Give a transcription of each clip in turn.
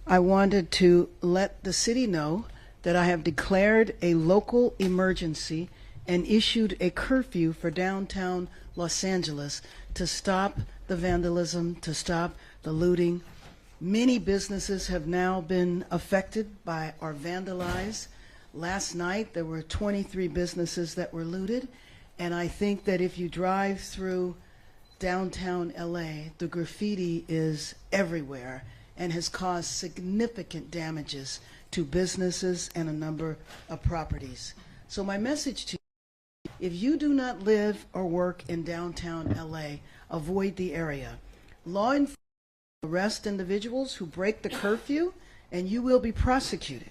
I wanted to let the city know that I have declared a local emergency and issued a curfew for downtown Los Angeles to stop the vandalism, to stop the looting. Many businesses have now been affected by or vandalized. Last night there were 23 businesses that were looted, and I think that if you drive through downtown LA, the graffiti is everywhere and has caused significant damages to businesses and a number of properties. So my message to you, if you do not live or work in downtown LA, avoid the area. Law enforcement will arrest individuals who break the curfew, and you will be prosecuted.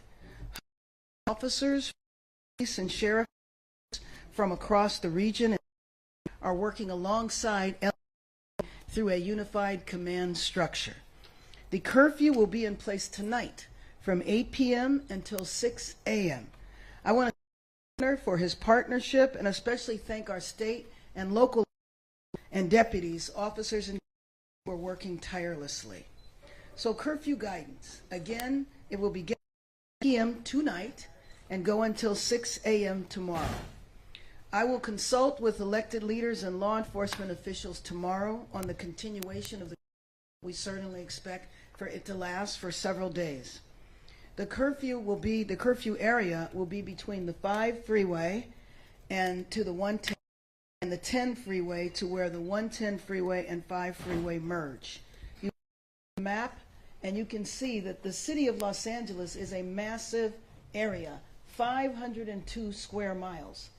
Officers, police, and sheriffs from across the region are working alongside LA through a unified command structure. The curfew will be in place tonight from 8 p.m. until 6 a.m. I want to thank the governor for his partnership and especially thank our state and local and deputies, officers, and who are working tirelessly. So curfew guidance. Again, it will begin at 8 p.m. tonight and go until 6 a.m. tomorrow. I will consult with elected leaders and law enforcement officials tomorrow on the continuation of the curfew. We certainly expect for it to last for several days. The curfew area will be between the 5 freeway and to the 110 and the 10 freeway to where the 110 freeway and 5 freeway merge. You look at the map and you can see that the city of Los Angeles is a massive area, 502 square miles.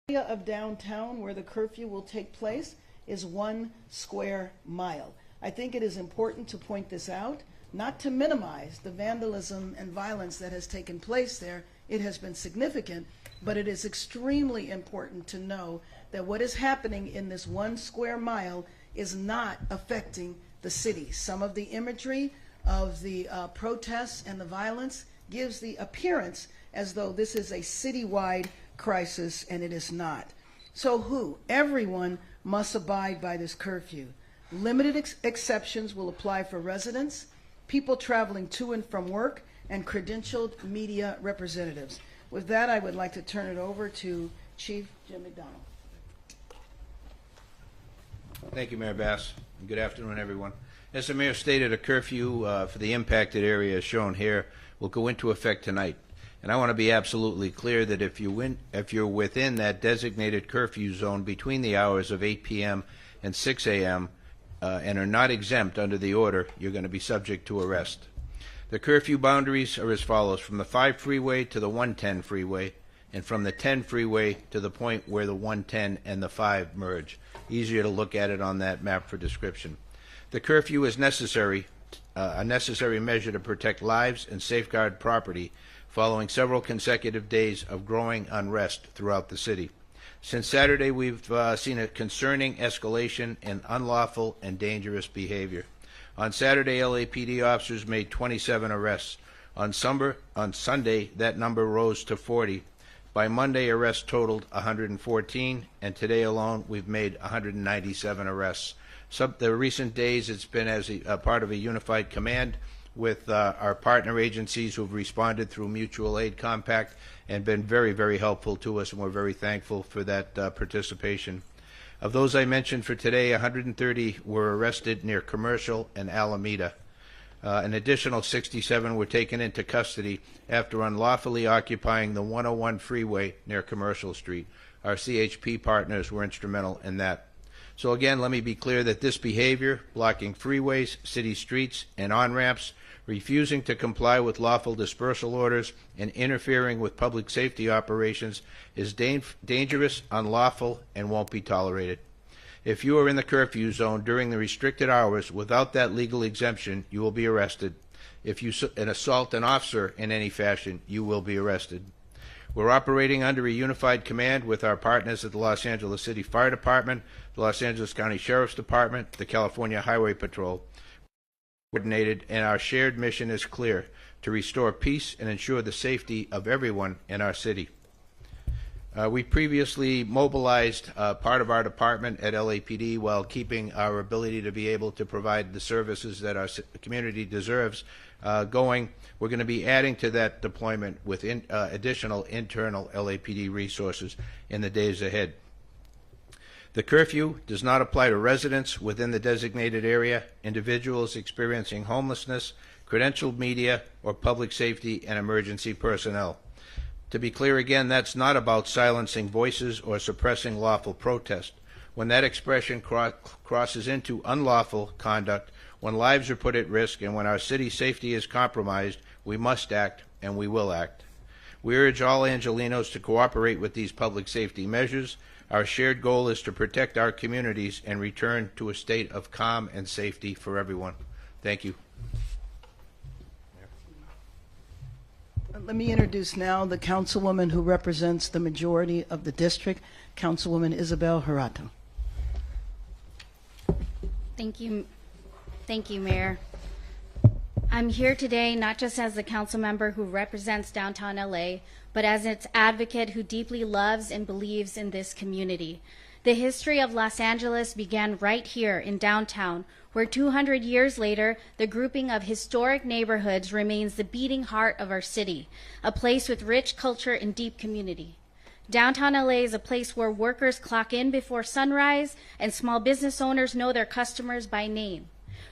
The area of downtown where the curfew will take place is 1 square mile. I think it is important to point this out, not to minimize the vandalism and violence that has taken place there. It has been significant, but it is extremely important to know that what is happening in this 1 square mile is not affecting the city. Some of the imagery of the protests and the violence gives the appearance as though this is a citywide crisis, and it is not. So everyone must abide by this curfew. Limited exceptions will apply for residents, people traveling to and from work, and credentialed media representatives. With that, I would like to turn it over to Chief Jim McDonnell. Thank you, Mayor Bass. And good afternoon, everyone. As the mayor stated, a curfew for the impacted area as shown here will go into effect tonight. And I want to be absolutely clear that if you're within that designated curfew zone between the hours of 8 p.m. and 6 a.m., and are not exempt under the order, you're going to be subject to arrest. The curfew boundaries are as follows: from the 5 freeway to the 110 freeway, and from the 10 freeway to the point where the 110 and the 5 merge. Easier to look at it on that map for description. The curfew is necessary, a necessary measure to protect lives and safeguard property following several consecutive days of growing unrest throughout the city. Since Saturday, we've seen a concerning escalation in unlawful and dangerous behavior. On Saturday, LAPD officers made 27 arrests. On Sunday, that number rose to 40. By Monday, arrests totaled 114, and today alone, we've made 197 arrests. The recent days, it's been as a part of a unified command with our partner agencies who've responded through mutual aid compact and been very, very helpful to us, and we're very thankful for that participation. Of those I mentioned for today, 130 were arrested near Commercial and Alameda. An additional 67 were taken into custody after unlawfully occupying the 101 freeway near Commercial Street. Our CHP partners were instrumental in that. So again, let me be clear that this behavior, blocking freeways, city streets, and on-ramps, refusing to comply with lawful dispersal orders, and interfering with public safety operations is dangerous, unlawful, and won't be tolerated. If you are in the curfew zone during the restricted hours without that legal exemption, you will be arrested. If you assault an officer in any fashion, you will be arrested. We're operating under a unified command with our partners at the Los Angeles City Fire Department, the Los Angeles County Sheriff's Department, the California Highway Patrol. Coordinated, and our shared mission is clear: to restore peace and ensure the safety of everyone in our city. We previously mobilized part of our department at LAPD while keeping our ability to be able to provide the services that our community deserves going. We're going to be adding to that deployment with additional internal LAPD resources in the days ahead. The curfew does not apply to residents within the designated area, individuals experiencing homelessness, credentialed media, or public safety and emergency personnel. To be clear again, that's not about silencing voices or suppressing lawful protest. When that expression crosses into unlawful conduct, when lives are put at risk, and when our city's safety is compromised, we must act, and we will act. We urge all Angelenos to cooperate with these public safety measures. Our shared goal is to protect our communities and return to a state of calm and safety for everyone. Thank you. Let me introduce now the councilwoman who represents the majority of the district, Councilwoman Isabel Harato. Thank you, Mayor. I'm here today not just as a council member who represents downtown LA, but as its advocate who deeply loves and believes in this community. The history of Los Angeles began right here in downtown, where 200 years later, the grouping of historic neighborhoods remains the beating heart of our city, a place with rich culture and deep community. Downtown LA is a place where workers clock in before sunrise and small business owners know their customers by name,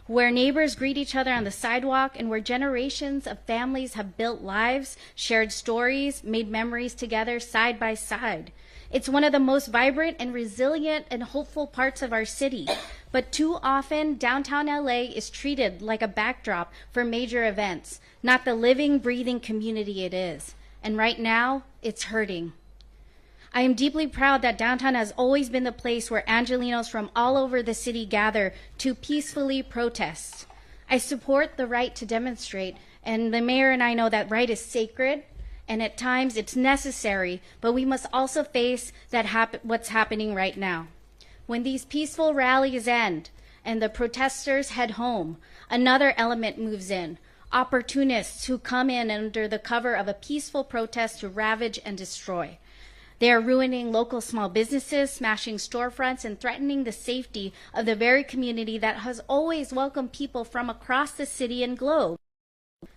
where neighbors greet each other on the sidewalk, and where generations of families have built lives, shared stories, made memories together side by side. It's one of the most vibrant and resilient and hopeful parts of our city. But too often, downtown LA is treated like a backdrop for major events, not the living, breathing community it is. And right now, it's hurting. I am deeply proud that downtown has always been the place where Angelenos from all over the city gather to peacefully protest. I support the right to demonstrate, and the mayor and I know that right is sacred, and at times it's necessary, but we must also face what's happening right now. When these peaceful rallies end and the protesters head home, another element moves in: opportunists who come in under the cover of a peaceful protest to ravage and destroy. They are ruining local small businesses, smashing storefronts, and threatening the safety of the very community that has always welcomed people from across the city and globe.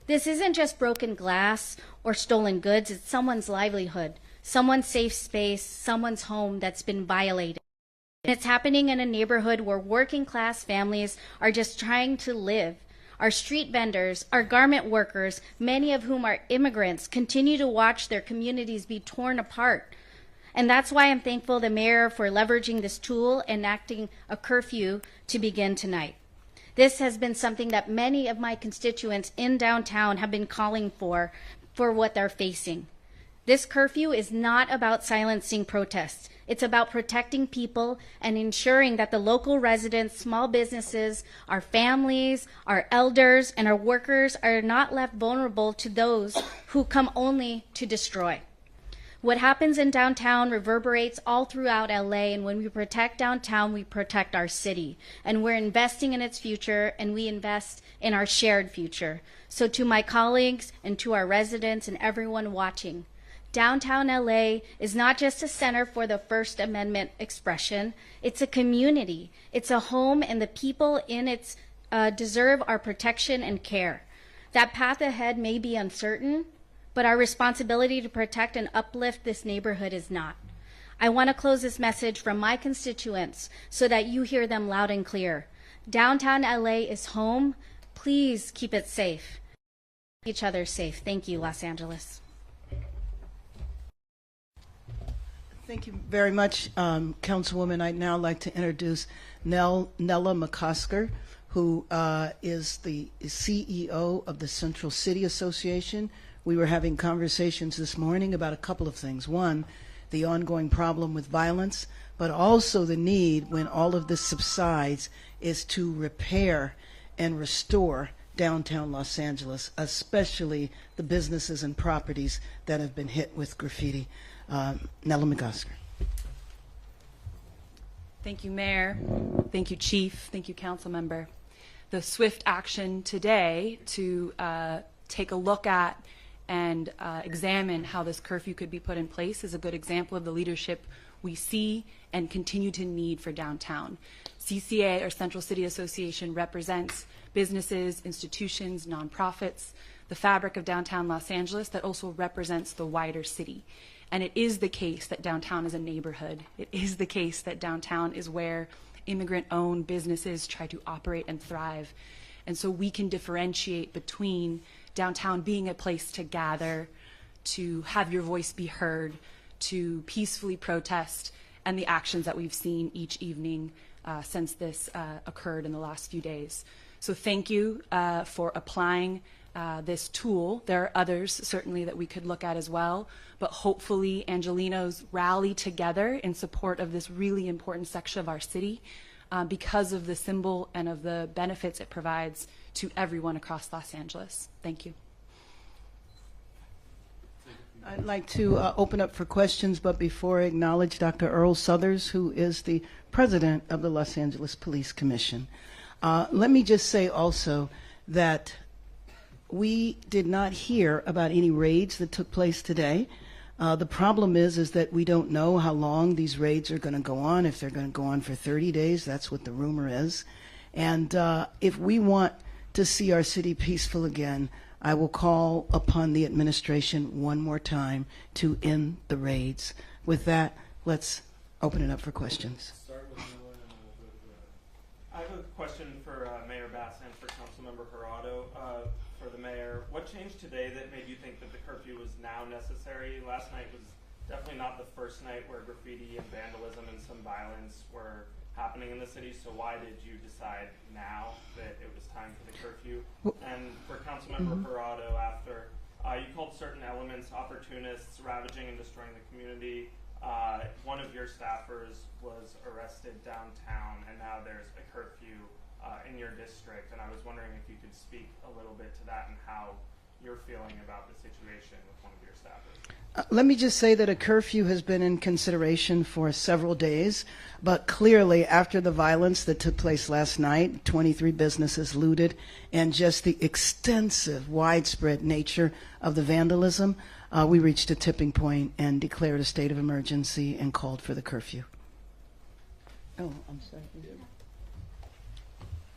This isn't just broken glass or stolen goods, it's someone's livelihood, someone's safe space, someone's home that's been violated. And it's happening in a neighborhood where working class families are just trying to live. Our street vendors, our garment workers, many of whom are immigrants, continue to watch their communities be torn apart. And that's why I'm thankful the mayor for leveraging this tool, enacting a curfew to begin tonight. This has been something that many of my constituents in downtown have been calling for what they're facing. This curfew is not about silencing protests. It's about protecting people and ensuring that the local residents, small businesses, our families, our elders, and our workers are not left vulnerable to those who come only to destroy. What happens in downtown reverberates all throughout LA, and when we protect downtown, we protect our city. And we're investing in its future, and we invest in our shared future. So to my colleagues and to our residents and everyone watching, downtown LA is not just a center for the First Amendment expression, it's a community. It's a home, and the people in it deserve our protection and care. That path ahead may be uncertain, but our responsibility to protect and uplift this neighborhood is not. I want to close this message from my constituents so that you hear them loud and clear. Downtown LA is home. Please keep it safe. Keep each other safe. Thank you, Los Angeles. Thank you very much, Councilwoman. I'd now like to introduce Nella McCosker, who is the CEO of the Central City Association. We were having conversations this morning about a couple of things. One, the ongoing problem with violence, but also the need, when all of this subsides, is to repair and restore downtown Los Angeles, especially the businesses and properties that have been hit with graffiti. Nella McCosker. Thank you, Mayor. Thank you, Chief. Thank you, Council Member. The swift action today to take a look at and examine how this curfew could be put in place is a good example of the leadership we see and continue to need for downtown. CCA, or Central City Association, represents businesses, institutions, nonprofits, the fabric of downtown Los Angeles that also represents the wider city. And it is the case that downtown is a neighborhood. It is the case that downtown is where immigrant-owned businesses try to operate and thrive. And so we can differentiate between downtown being a place to gather, to have your voice be heard, to peacefully protest, and the actions that we've seen each evening since this occurred in the last few days. So thank you for applying this tool. There are others certainly that we could look at as well, but hopefully Angelenos rally together in support of this really important section of our city because of the symbol and of the benefits it provides to everyone across Los Angeles. Thank you. I'd like to open up for questions, but before I acknowledge Dr. Earl Suthers, who is the president of the Los Angeles Police Commission. Let me just say also that we did not hear about any raids that took place today. The problem is that we don't know how long these raids are going to go on. If they're going to go on for 30 days, that's what the rumor is. And if we want to see our city peaceful again, I will call upon the administration one more time to end the raids. With that, let's open it up for questions. I have a question for Mayor Bass and for Councilmember Jurado. For the mayor, what changed today that made you think that the curfew was now necessary? Last night was definitely not the first night where graffiti and vandalism and some violence were happening in the city, so why did you decide now that it was time for the curfew? And for Councilmember Jurado, after you called certain elements opportunists, ravaging and destroying the community, one of your staffers was arrested downtown, and now there's a curfew in your district, and I was wondering if you could speak a little bit to that and how you're feeling about the situation with one of your staffers. Let me just say that a curfew has been in consideration for several days, but clearly after the violence that took place last night, 23 businesses looted, and just the extensive, widespread nature of the vandalism, we reached a tipping point and declared a state of emergency and called for the curfew. Oh, I'm sorry.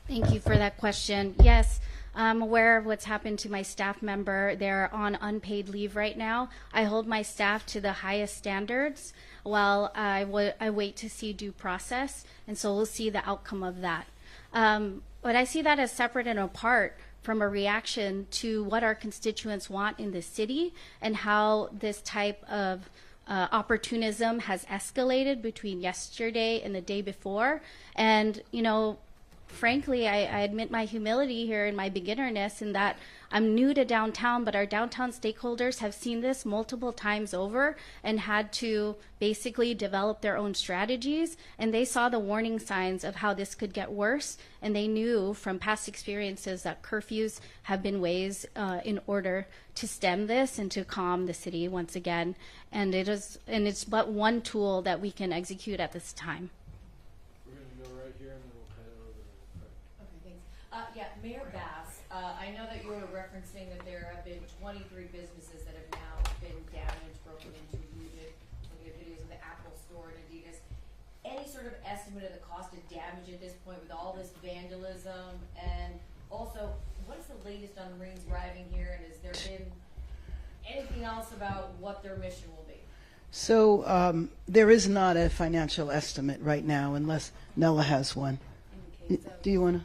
Thank you for that question. Yes, I'm aware of what's happened to my staff member. They're on unpaid leave right now. I hold my staff to the highest standards while I wait to see due process, and so we'll see the outcome of that. But I see that as separate and apart from a reaction to what our constituents want in the city and how this type of opportunism has escalated between yesterday and the day before. And, you know, frankly, I admit my humility here and my beginnerness in that I'm new to downtown, but our downtown stakeholders have seen this multiple times over and had to basically develop their own strategies. And they saw the warning signs of how this could get worse. And they knew from past experiences that curfews have been ways in order to stem this and to calm the city once again. And it's but one tool that we can execute at this time. Yeah, Mayor Bass, I know that you were referencing that there have been 23 businesses that have now been damaged, broken into, looted. Looking at videos of the Apple Store and Adidas. Any sort of estimate of the cost of damage at this point with all this vandalism? And also, what is the latest on the Marines arriving here? And has there been anything else about what their mission will be? So there is not a financial estimate right now, unless Nella has one. Do you want to?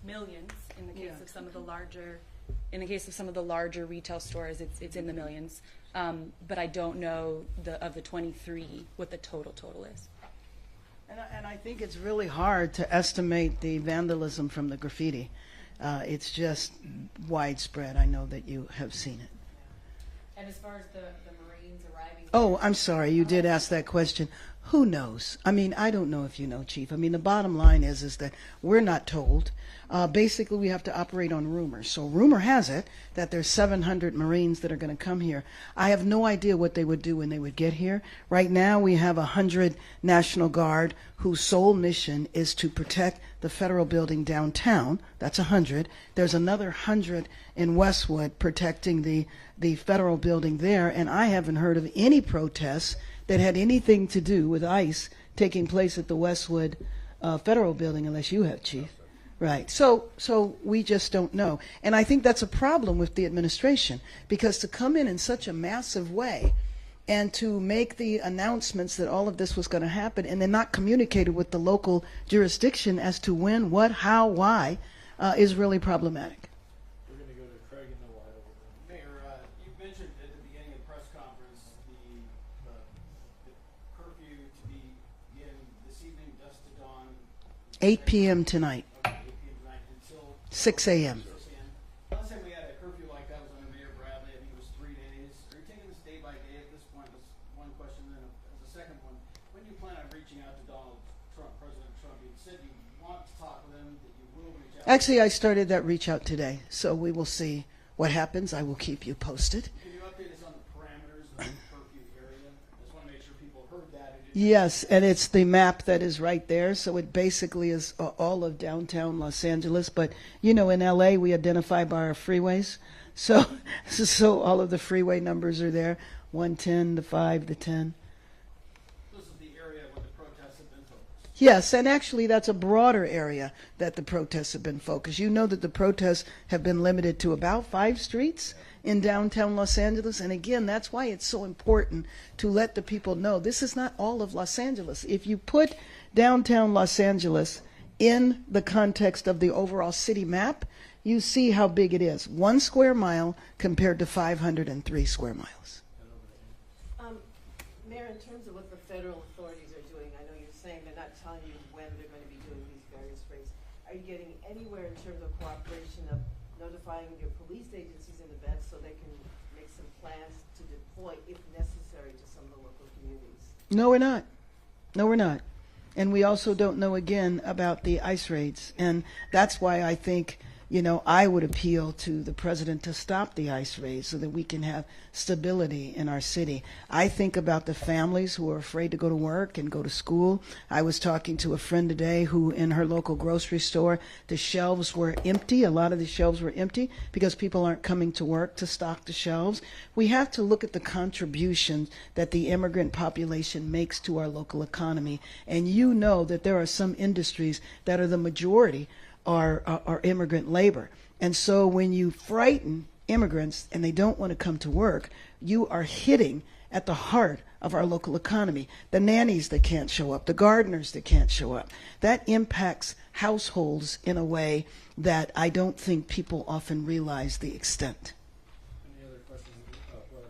Millions in the case of some of the larger, in the case of some of the larger retail stores, it's in the millions. But I don't know of the 23 what the total is. And I think it's really hard to estimate the vandalism from the graffiti. It's just widespread. I know that you have seen it. And as far as the Marines Marines arriving. Oh, I'm sorry, you did ask that question. Who knows? I mean, I don't know if you know, Chief. I mean, the bottom line is that we're not told. Basically, we have to operate on rumors. So rumor has it that there's 700 Marines that are going to come here. I have no idea what they would do when they would get here. Right now, we have 100 National Guard whose sole mission is to protect the federal building downtown. That's 100. There's another 100 in Westwood protecting the federal building there, and I haven't heard of any protests that had anything to do with ICE taking place at the Westwood federal building, unless you have, Chief. Right. So we just don't know. And I think that's a problem with the administration, because to come in such a massive way and to make the announcements that all of this was going to happen and then not communicate it with the local jurisdiction as to when, what, how, why, is really problematic. We're going to go to Craig in a while. Mayor, you mentioned at the beginning of the press conference the curfew to begin this evening, dusk to dawn. 8 p.m. tonight, Okay, 8 p.m. tonight until 6 a.m. 6 a.m. Last time we had a curfew like that was under Mayor Bradley. I think it was 3 days. Are you taking this day by day at this point? Was one question. Then as a second one, when do you plan on reaching out to Donald Trump, President Trump? You said you want to talk with him, that you will reach out. Actually, I started that reach out today, so we will see what happens. I will keep you posted. Can you update us on the parameters of the curfew area? I just want to make sure people heard that. Yes, and it's the map that is right there. So it basically is all of downtown Los Angeles. But, you know, in L.A., we identify by our freeways. So all of the freeway numbers are there, 110, the 5, the 10. This is the area where the protests have been focused. Yes, and actually that's a broader area that the protests have been focused. You know that the protests have been limited to about 5 streets in downtown Los Angeles. And again, that's why it's so important to let the people know this is not all of Los Angeles. If you put downtown Los Angeles in the context of the overall city map, you see how big it is. 1 square mile compared to 503 square miles. Mayor, in terms of what the federal authorities are doing, I know you're saying they're not telling you when they're going to be doing these various raids. Are you getting anywhere in terms of cooperation of notifying your police agencies in advance so they can make some plans to deploy, if necessary, to some of the local communities? No, we're not. No, we're not. And we also don't know, again, about the ICE raids. And that's why I think, you know, I would appeal to the president to stop the ICE raids so that we can have stability in our city. I think about the families who are afraid to go to work and go to school. I was talking to a friend today who, in her local grocery store, the shelves were empty. A lot of the shelves were empty because people aren't coming to work to stock the shelves. We have to look at the contributions that the immigrant population makes to our local economy. And you know that there are some industries that are the majority are immigrant labor. And so when you frighten immigrants and they don't want to come to work, you are hitting at the heart of our local economy. The nannies that can't show up, the gardeners that can't show up. That impacts households in a way that I don't think people often realize the extent. Any other questions? Go ahead.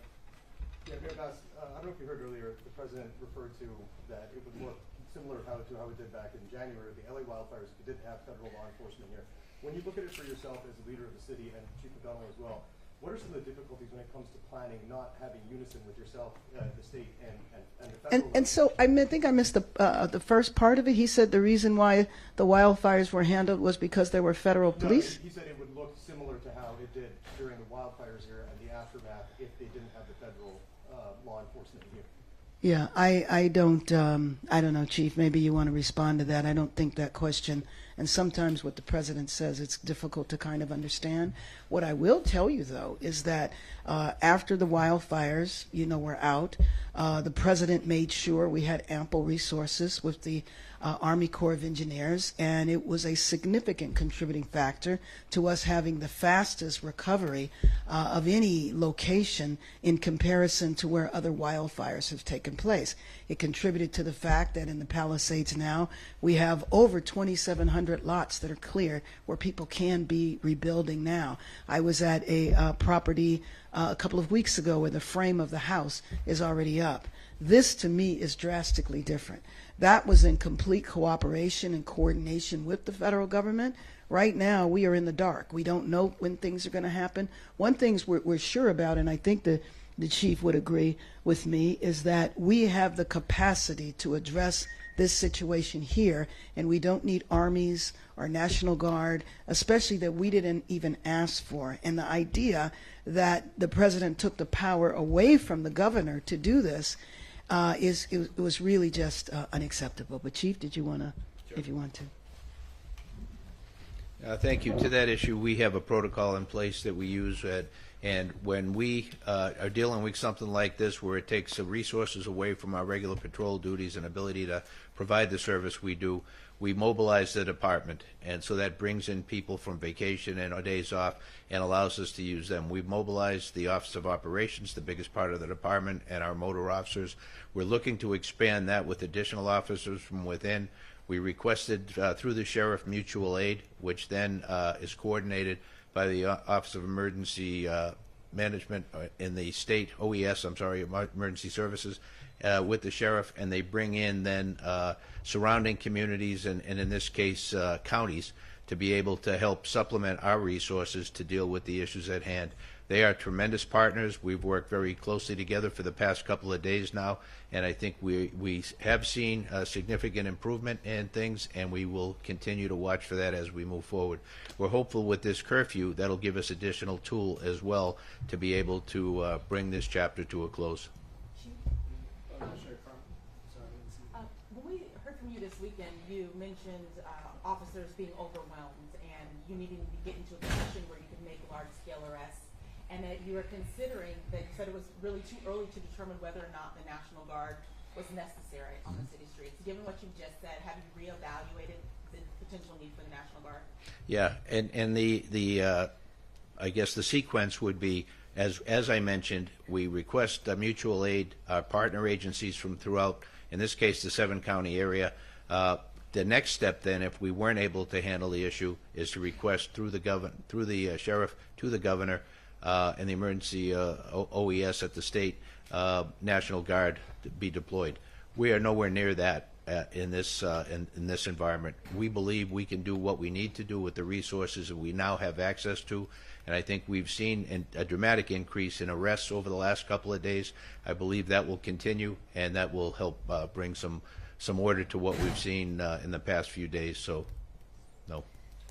Yeah, Mayor Bass, I don't know if you heard earlier, the president referred to that it would look similar to how it did back in January with the LA wildfires if you didn't have federal law enforcement here. When you look at it for yourself as a leader of the city and Chief McDonnell as well, what are some of the difficulties when it comes to planning, not having unison with yourself, the state, and the federal? And so I think I missed the first part of it. He said the reason why the wildfires were handled was because there were federal police? No, he said it would look similar to how it did during the wildfires here and the aftermath if they didn't have the federal law enforcement here. Yeah, I don't know, Chief. Maybe you want to respond to that. I don't think that question, and sometimes what the president says, it's difficult to kind of understand. What I will tell you, though, is that after the wildfires, were out, the president made sure we had ample resources with the Army Corps of Engineers, and it was a significant contributing factor to us having the fastest recovery of any location in comparison to where other wildfires have taken place. It contributed to the fact that in the Palisades now we have over 2,700 lots that are clear where people can be rebuilding now. I was at a property a couple of weeks ago where the frame of the house is already up. This, to me, is drastically different. That was in complete cooperation and coordination with the federal government. Right now, we are in the dark. We don't know when things are going to happen. One thing we're sure about, and I think the the chief would agree with me, is that we have the capacity to address this situation here, and we don't need armies or National Guard, especially that we didn't even ask for. And the idea that the president took the power away from the governor to do this it was really just unacceptable. But Chief, did you want to, if you want to? Thank you. To that issue, we have a protocol in place that we use, and when we are dealing with something like this where it takes resources away from our regular patrol duties and ability to provide the service we do, we mobilize the department, and so that brings in people from vacation and days off and allows us to use them. We've mobilized the Office of Operations, the biggest part of the department, and our motor officers. We're looking to expand that with additional officers from within. We requested through the Sheriff mutual aid, which then is coordinated by the Office of Emergency Management in the state, Emergency Services, with the Sheriff, and they bring in then surrounding communities and in this case counties to be able to help supplement our resources to deal with the issues at hand. They are tremendous partners. We've worked very closely together for the past couple of days now, and I think we have seen a significant improvement in things, and we will continue to watch for that as we move forward. We're hopeful with this curfew that'll give us additional tool as well to be able to bring this chapter to a close. When we heard from you this weekend, you mentioned officers being overwhelmed and you needing to get into a position where you could make large-scale arrests, and that you were considering, that you said it was really too early to determine whether or not the National Guard was necessary on the city streets. Given what you just said, have you reevaluated the potential need for the National Guard? Yeah, and the I guess the sequence would be, as I mentioned, we request mutual aid, our partner agencies from throughout, in this case, the 7-county area. The next step, then, if we weren't able to handle the issue, is to request through the sheriff to the governor and the emergency OES at the state National Guard to be deployed. We are nowhere near that in this environment. We believe we can do what we need to do with the resources that we now have access to. And I think we've seen a dramatic increase in arrests over the last couple of days. I believe that will continue, and that will help bring some order to what we've seen in the past few days. So, no.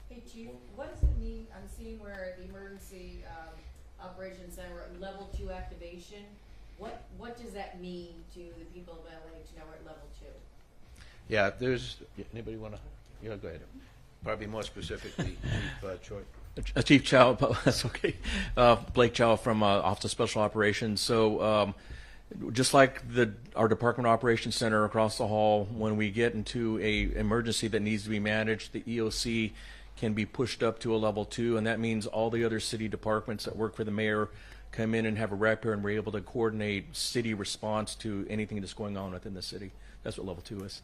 Hey, Chief, what does it mean? I'm seeing where the Emergency Operations Center at level 2 activation. What does that mean to the people of LA to know we're at level 2? Yeah, there's anybody want to? Yeah, go ahead. Probably more specifically, Chief Choi. Chief Chow, that's okay. Blake Chow from Office of Special Operations. So just like our Department of Operations Center across the hall, when we get into a emergency that needs to be managed, the EOC can be pushed up to a level 2, and that means all the other city departments that work for the mayor come in and have a rep here, and we're able to coordinate city response to anything that's going on within the city. That's what level 2 is.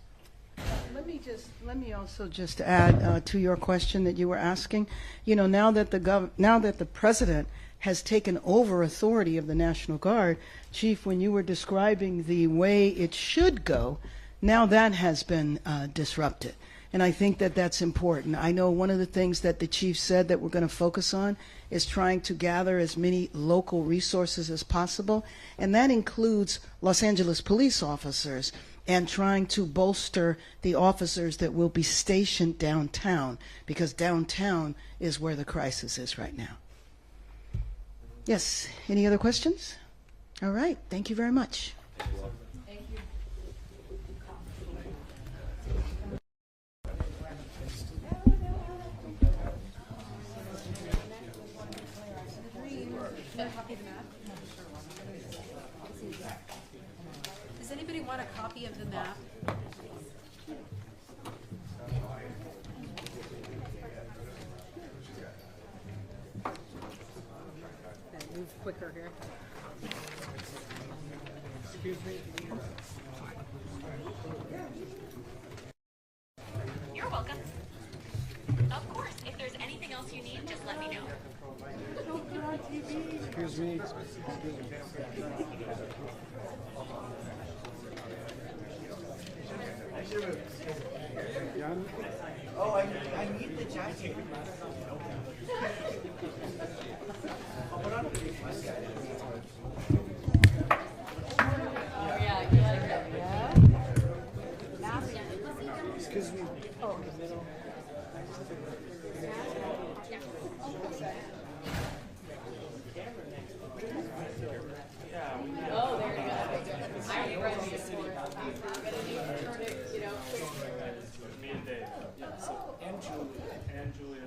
Let me also just add to your question that you were asking. You know, now that the president has taken over authority of the National Guard, Chief, when you were describing the way it should go, now that has been disrupted. And I think that that's important. I know one of the things that the chief said that we're going to focus on is trying to gather as many local resources as possible, and that includes Los Angeles police officers and trying to bolster the officers that will be stationed downtown, because downtown is where the crisis is right now. Yes, any other questions? All right, thank you very much. Thank you. Does anybody want a copy of the map? Move quicker here. You're welcome. Of course. If there's anything else you need, just let me know. Excuse me. Oh, I need the jacket. And Julia.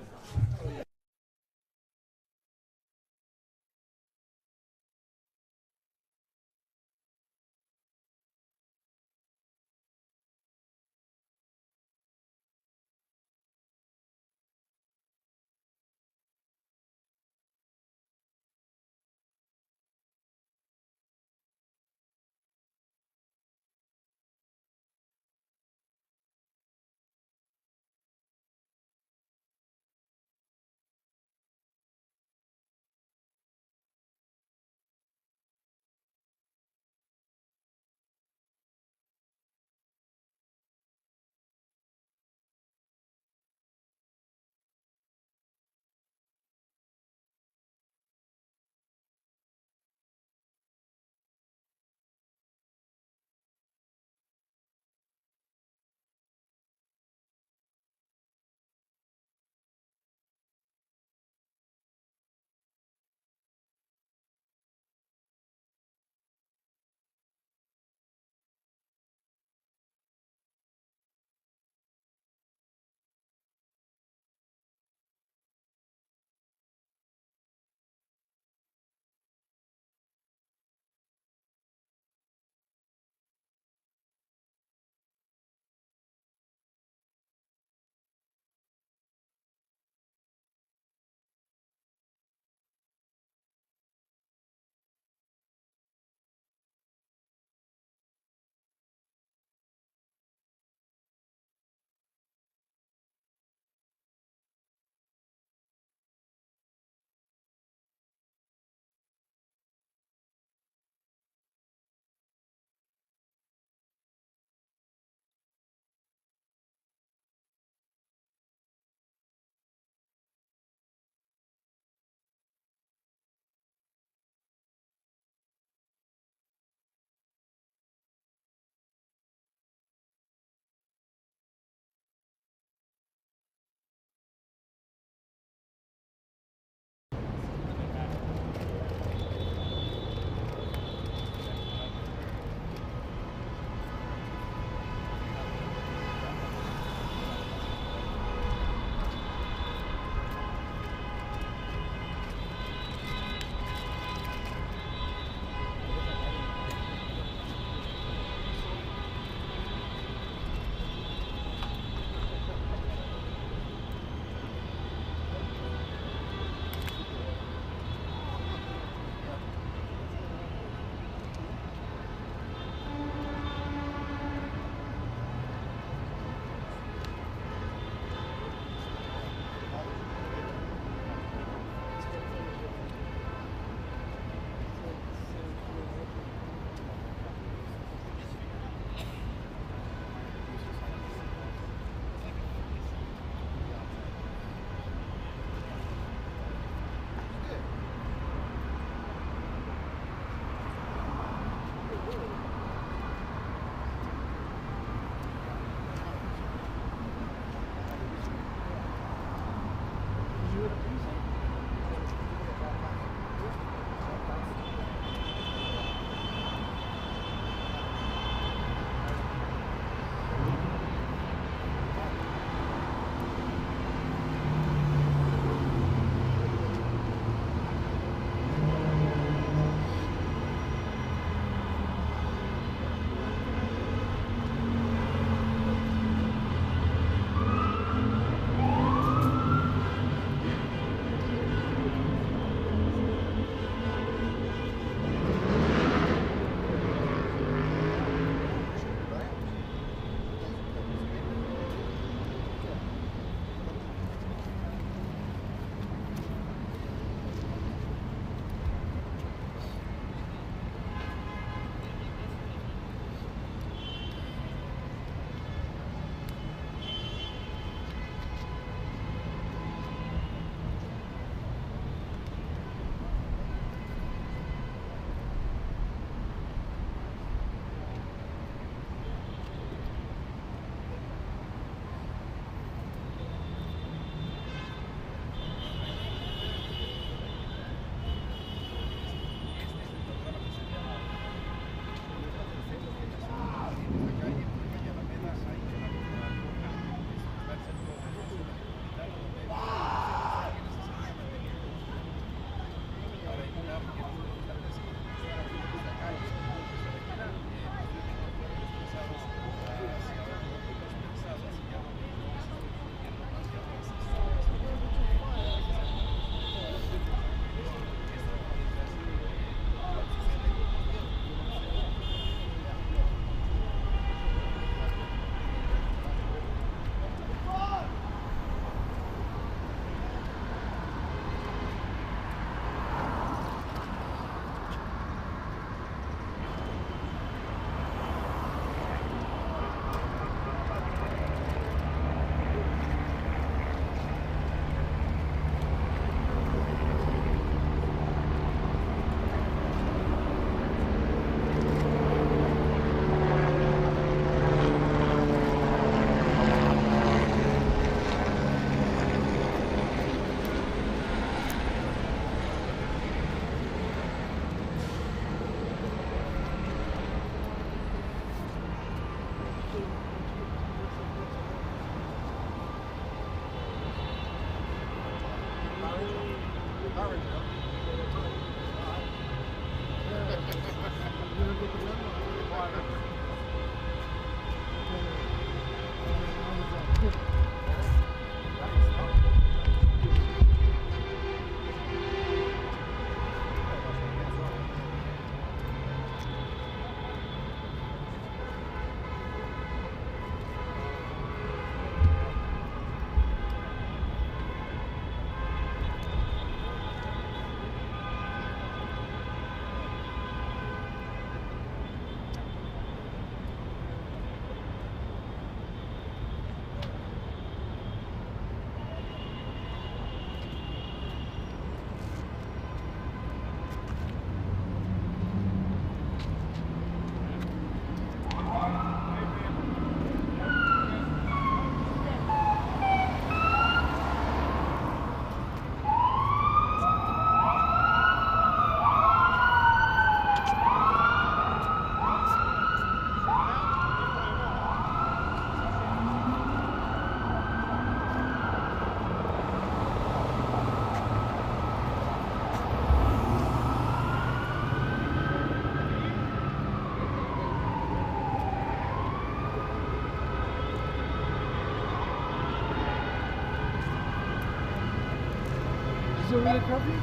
Is it really curfew?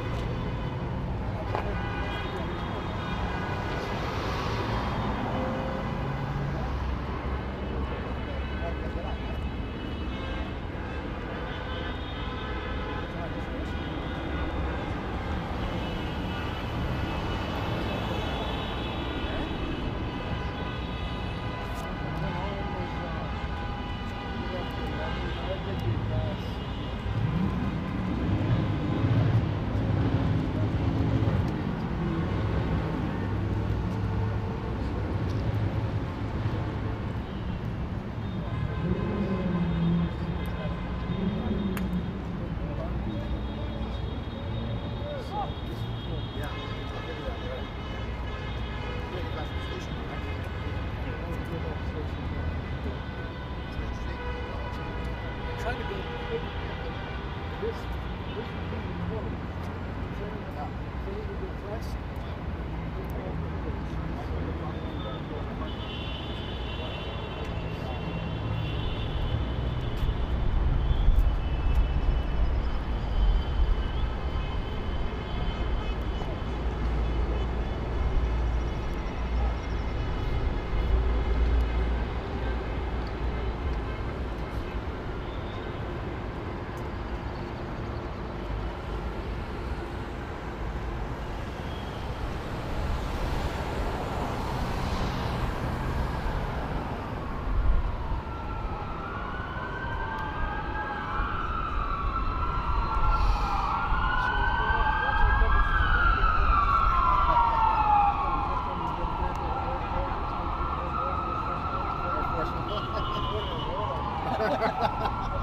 Trying to go quick. This would be recorded. So we would get pressed.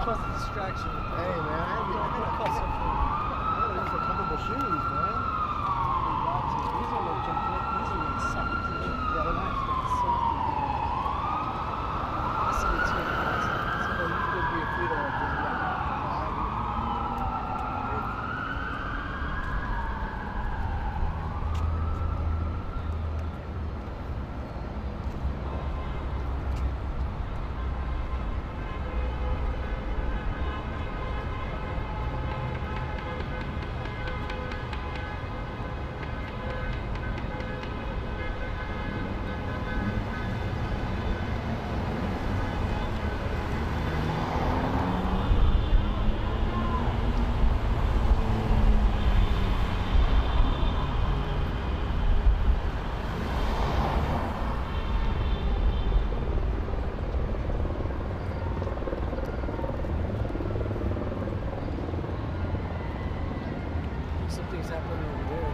Plus the distraction. Hey man, I use a comfortable shoes, man. These are like these are like second. Yeah, they're nice. So I see the two. So you could be a free to something's happening over there.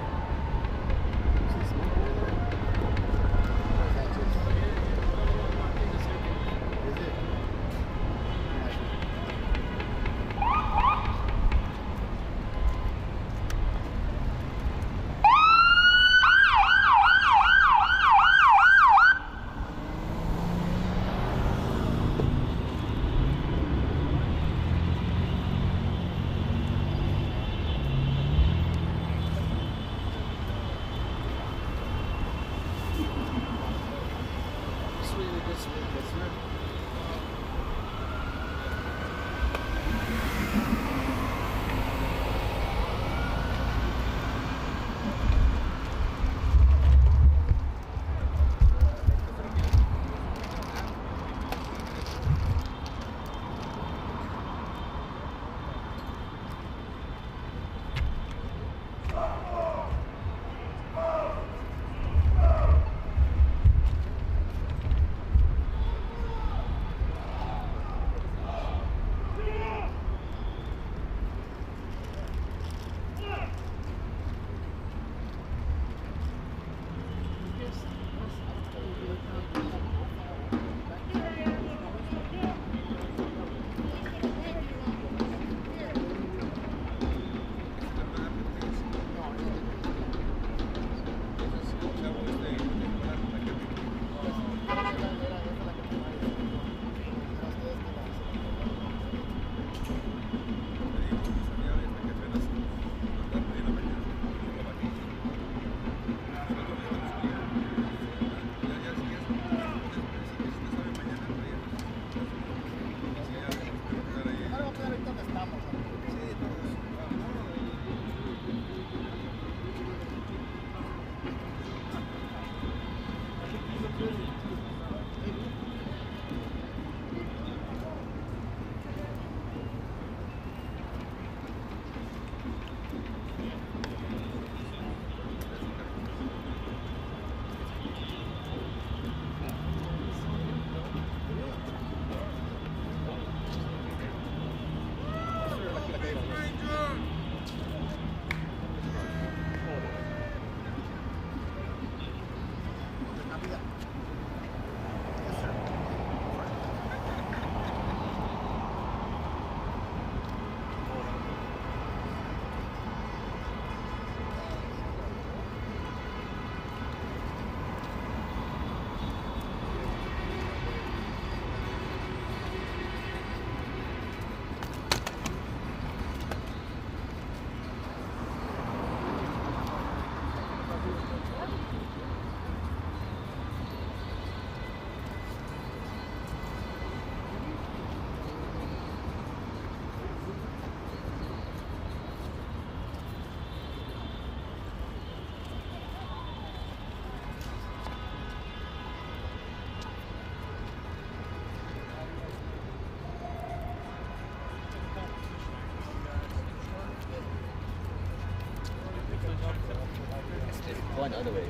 Going the other way.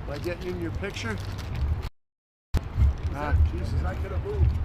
Am I getting in your picture? Ah, Jesus, I could have moved.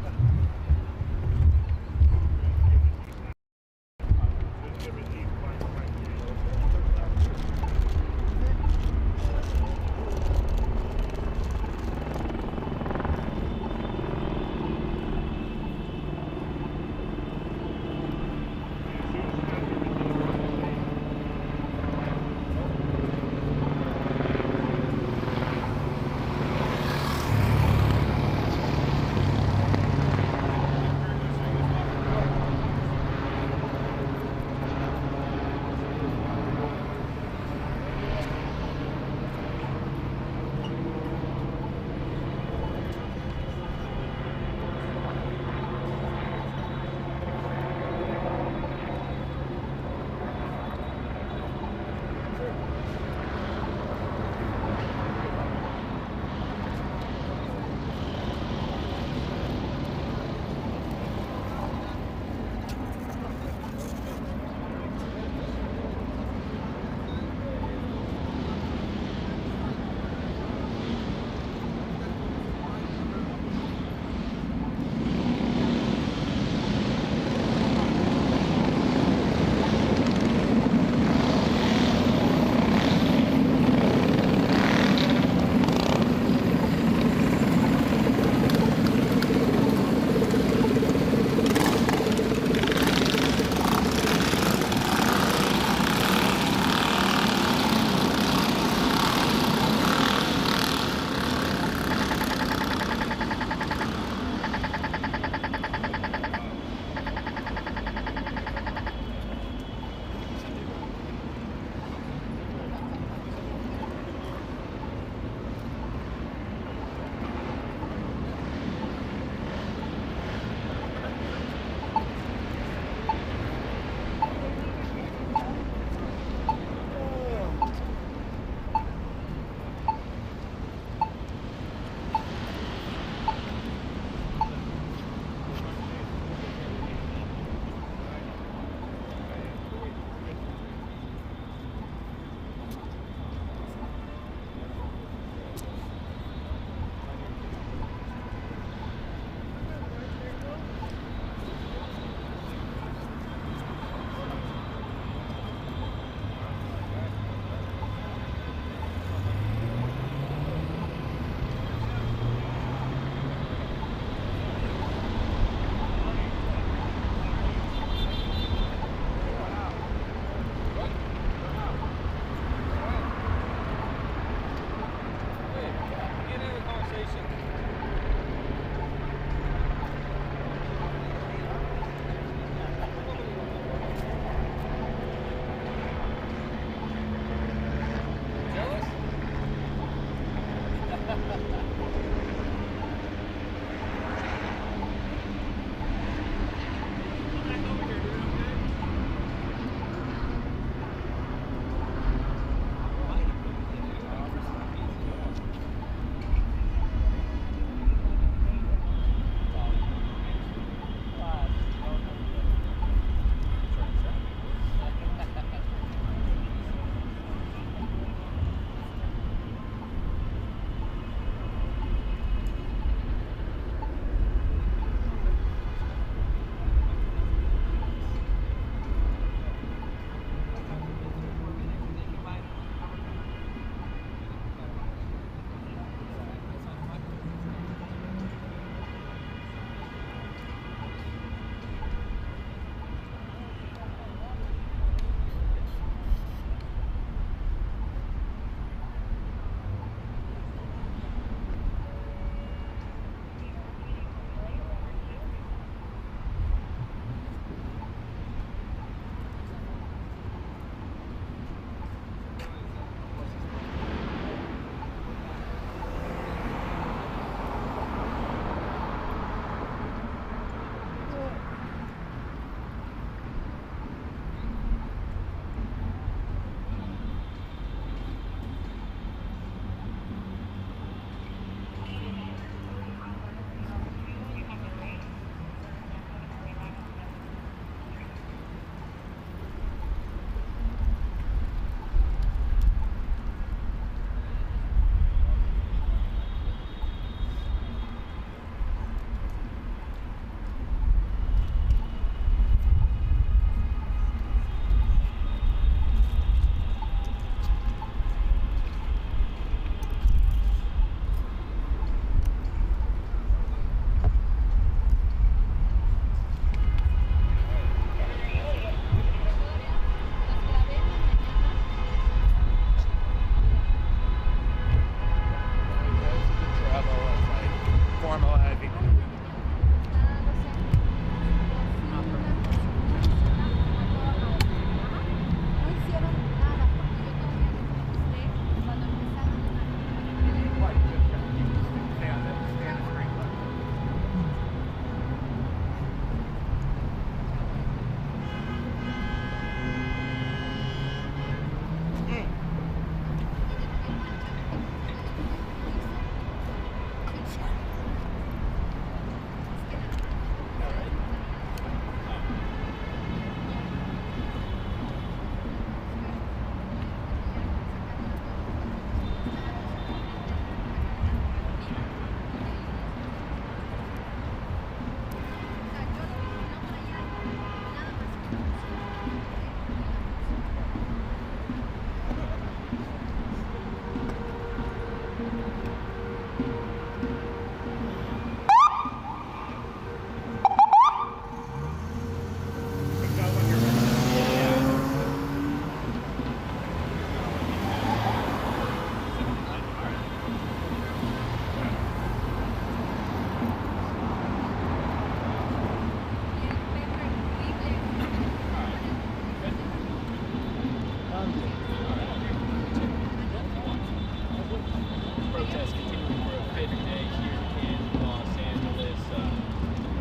Protests continuing for a fifth day here in Los Angeles.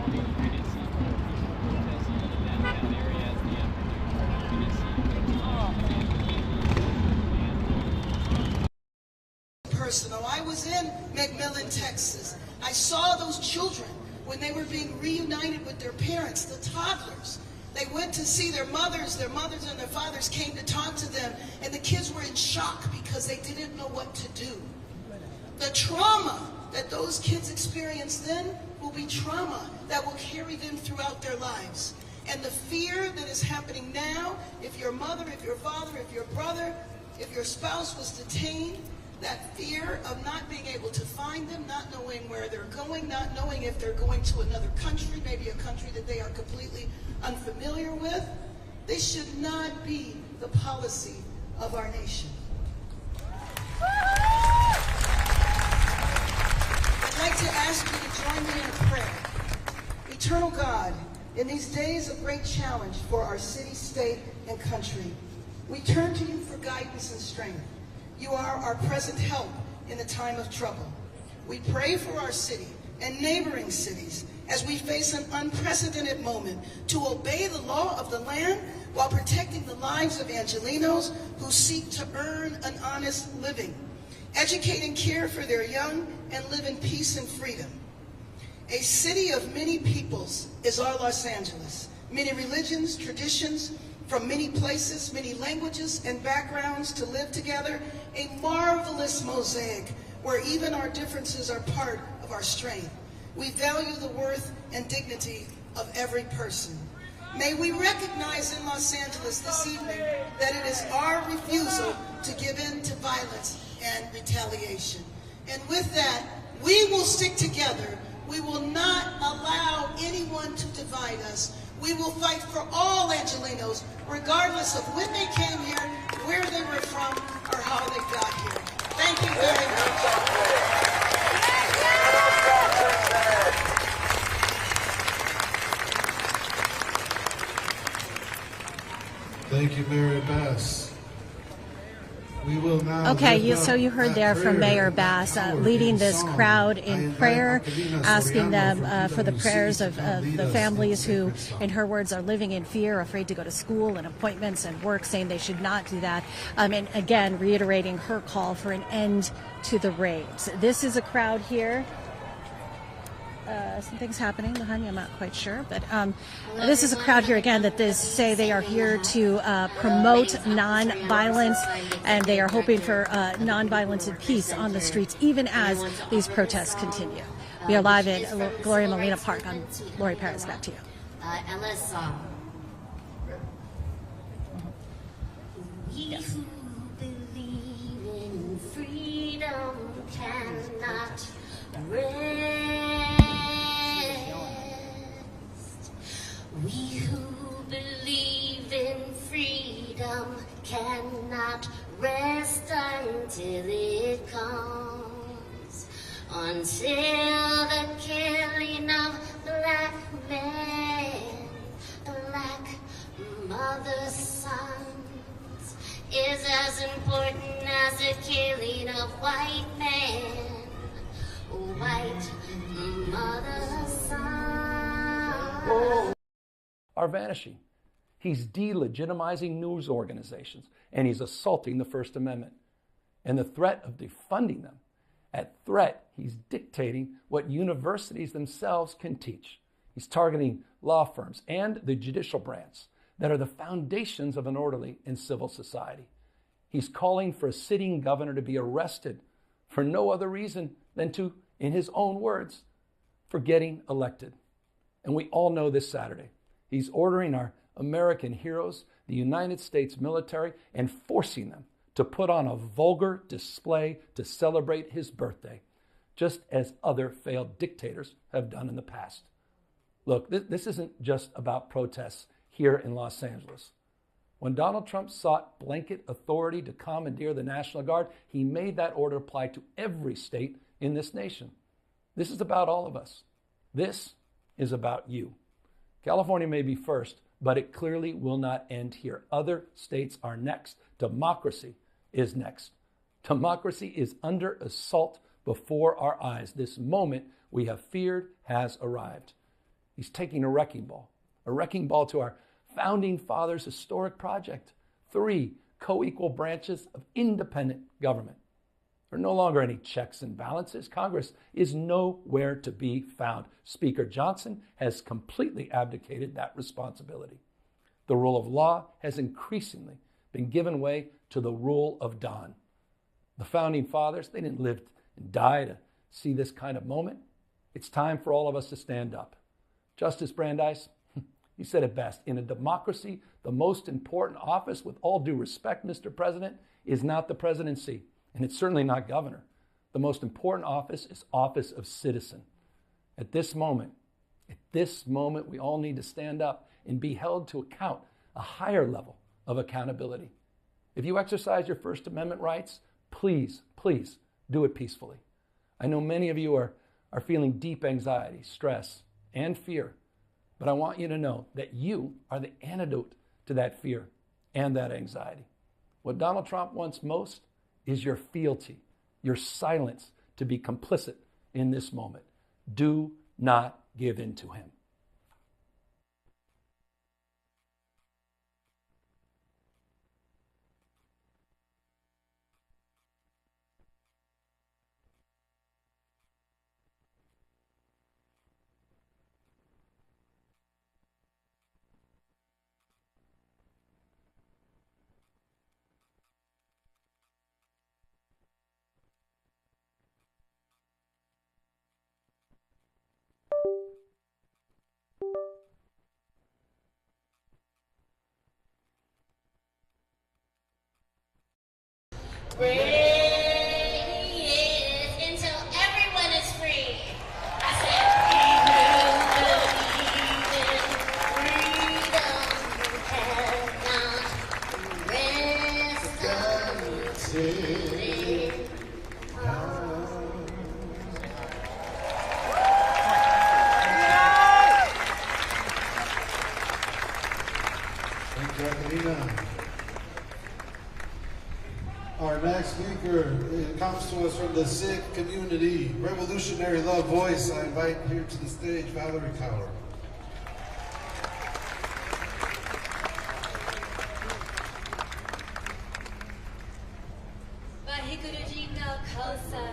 We did see more peaceful protests in the downtown area as the afternoon. We did see Personal. I was in McMillan, Texas. I saw those children when they were being reunited with their parents, the toddlers. They went to see their mothers and their fathers came to talk to them, and the kids were in shock because they didn't know what to do. The trauma that those kids experienced then will be trauma that will carry them throughout their lives. And the fear that is happening now, if your mother, if your father, if your brother, if your spouse was detained, that fear of not being able to find them, not knowing where they're going, not knowing if they're going to another country, maybe a country that they are completely unfamiliar with, this should not be the policy of our nation. I'd like to ask you to join me in a prayer. Eternal God, in these days of great challenge for our city, state, and country, we turn to you for guidance and strength. You are our present help in the time of trouble. We pray for our city and neighboring cities as we face an unprecedented moment to obey the law of the land while protecting the lives of Angelenos who seek to earn an honest living, educate and care for their young, and live in peace and freedom. A city of many peoples is our Los Angeles. Many religions, traditions, from many places, many languages and backgrounds to live together, a marvelous mosaic where even our differences are part of our strength. We value the worth and dignity of every person. May we recognize in Los Angeles this evening that it is our refusal to give in to violence and retaliation. And with that, we will stick together. We will not allow anyone to divide us. We will fight for all Angelenos, regardless of when they came here, where they were from, or how they got here. Thank you very much. Thank you, Mayor Bass. We will now. Okay, so you heard there from Mayor Bass leading this crowd in prayer, asking them for the prayers of the families who, in her words, are living in fear, afraid to go to school and appointments and work, saying they should not do that. And again, reiterating her call for an end to the raids. This is a crowd here. Something's happening behind me, I'm not quite sure, but this is a crowd here again that say they are here to promote nonviolence, and they are hoping for nonviolence and peace on the streets even as these protests continue. We are live in Gloria Molina Park. I'm Lori Perez, back to you. Ellis, we who believe in freedom cannot rest. We who believe in freedom cannot rest until it comes. Until the killing of black men, black mothers' sons, is as important as the killing of white men, white mothers' sons. Are vanishing. He's delegitimizing news organizations, and he's assaulting the First Amendment. And the threat of defunding them, at threat, he's dictating what universities themselves can teach. He's targeting law firms and the judicial branch that are the foundations of an orderly and civil society. He's calling for a sitting governor to be arrested for no other reason than to, in his own words, for getting elected. And we all know this Saturday, he's ordering our American heroes, the United States military, and forcing them to put on a vulgar display to celebrate his birthday, just as other failed dictators have done in the past. Look, this isn't just about protests here in Los Angeles. When Donald Trump sought blanket authority to commandeer the National Guard, he made that order apply to every state in this nation. This is about all of us. This is about you. California may be first, but it clearly will not end here. Other states are next. Democracy is next. Democracy is under assault before our eyes. This moment we have feared has arrived. He's taking a wrecking ball to our founding fathers' historic project. 3 co-equal branches of independent government. There are no longer any checks and balances. Congress is nowhere to be found. Speaker Johnson has completely abdicated that responsibility. The rule of law has increasingly been given way to the rule of Don. The founding fathers, they didn't live and die to see this kind of moment. It's time for all of us to stand up. Justice Brandeis, he said it best. In a democracy, the most important office, with all due respect, Mr. President, is not the presidency, and it's certainly not governor. The most important office is office of citizen. At this moment, we all need to stand up and be held to account, a higher level of accountability. If you exercise your First Amendment rights, please do it peacefully. I know many of you are feeling deep anxiety, stress, and fear, but I want you to know that you are the antidote to that fear and that anxiety. What Donald Trump wants most is your fealty, your silence to be complicit in this moment. Do not give in to him. Breathe until everyone is free. I said, Our next speaker comes to us from the Sikh community. Revolutionary Love Voice. I invite here to the stage Valerie Kaur. Vaheguru Ji Ka Khalsa,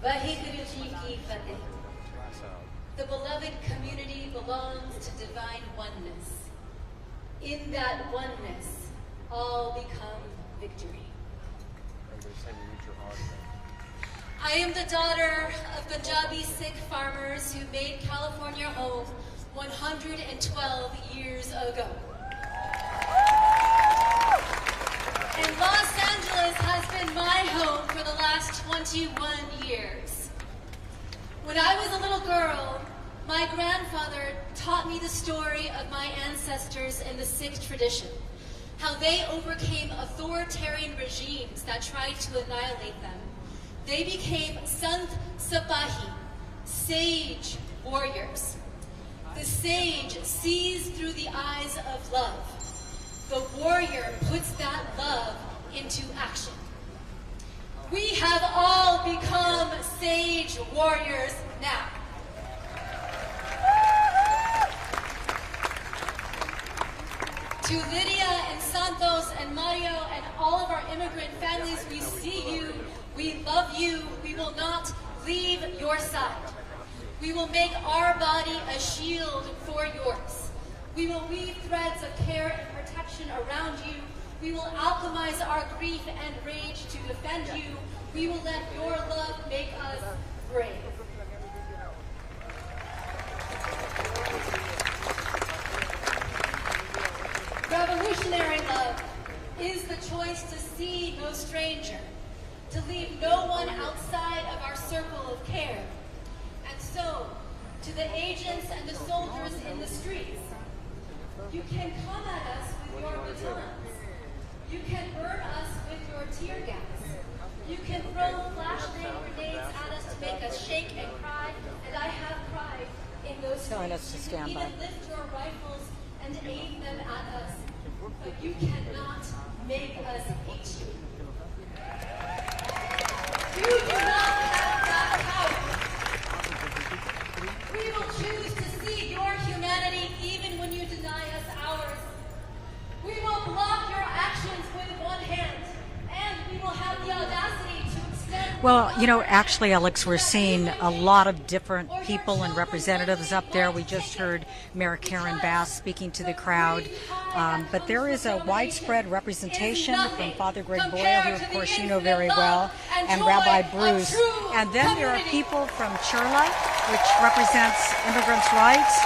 Vaheguru Ji Ki Fateh. The beloved community belongs to divine oneness. In that oneness, all become victory. I am the daughter of Punjabi Sikh farmers who made California home 112 years ago. And Los Angeles has been my home for the last 21 years. When I was a little girl, my grandfather taught me the story of my ancestors in the Sikh tradition, how they overcame authoritarian regimes that tried to annihilate them. They became Sant Sipahi, sage warriors. The sage sees through the eyes of love. The warrior puts that love into action. We have all become sage warriors now. To Lydia and Santos and Mario and all of our immigrant families, we see you, we love you, we will not leave your side. We will make our body a shield for yours. We will weave threads of care and protection around you. We will alchemize our grief and rage to defend you. We will let your love make us brave. Revolutionary love is the choice to see no stranger, to leave no one outside of our circle of care. And so, to the agents and the soldiers in the streets, you can come at us with your batons. You can burn us with your tear gas. You can throw flashbang grenades at us to make us shake and cry, and I have cried in those streets. You can even lift your rifles and and aim them at us, but you cannot make us hate you. You do not have that power. We will choose to see your humanity even when you deny us ours. We will block your actions with one hand, and we will have the audacity to extend. Well, you know, actually, Alex, we're seeing a lot of different people and representatives up there. We just heard Mayor Karen Bass speaking to the crowd. But there is a widespread representation from Father Greg Boyle, who, of course, you know very well, and Rabbi Bruce. And then there are people from Churla, which represents immigrants' rights,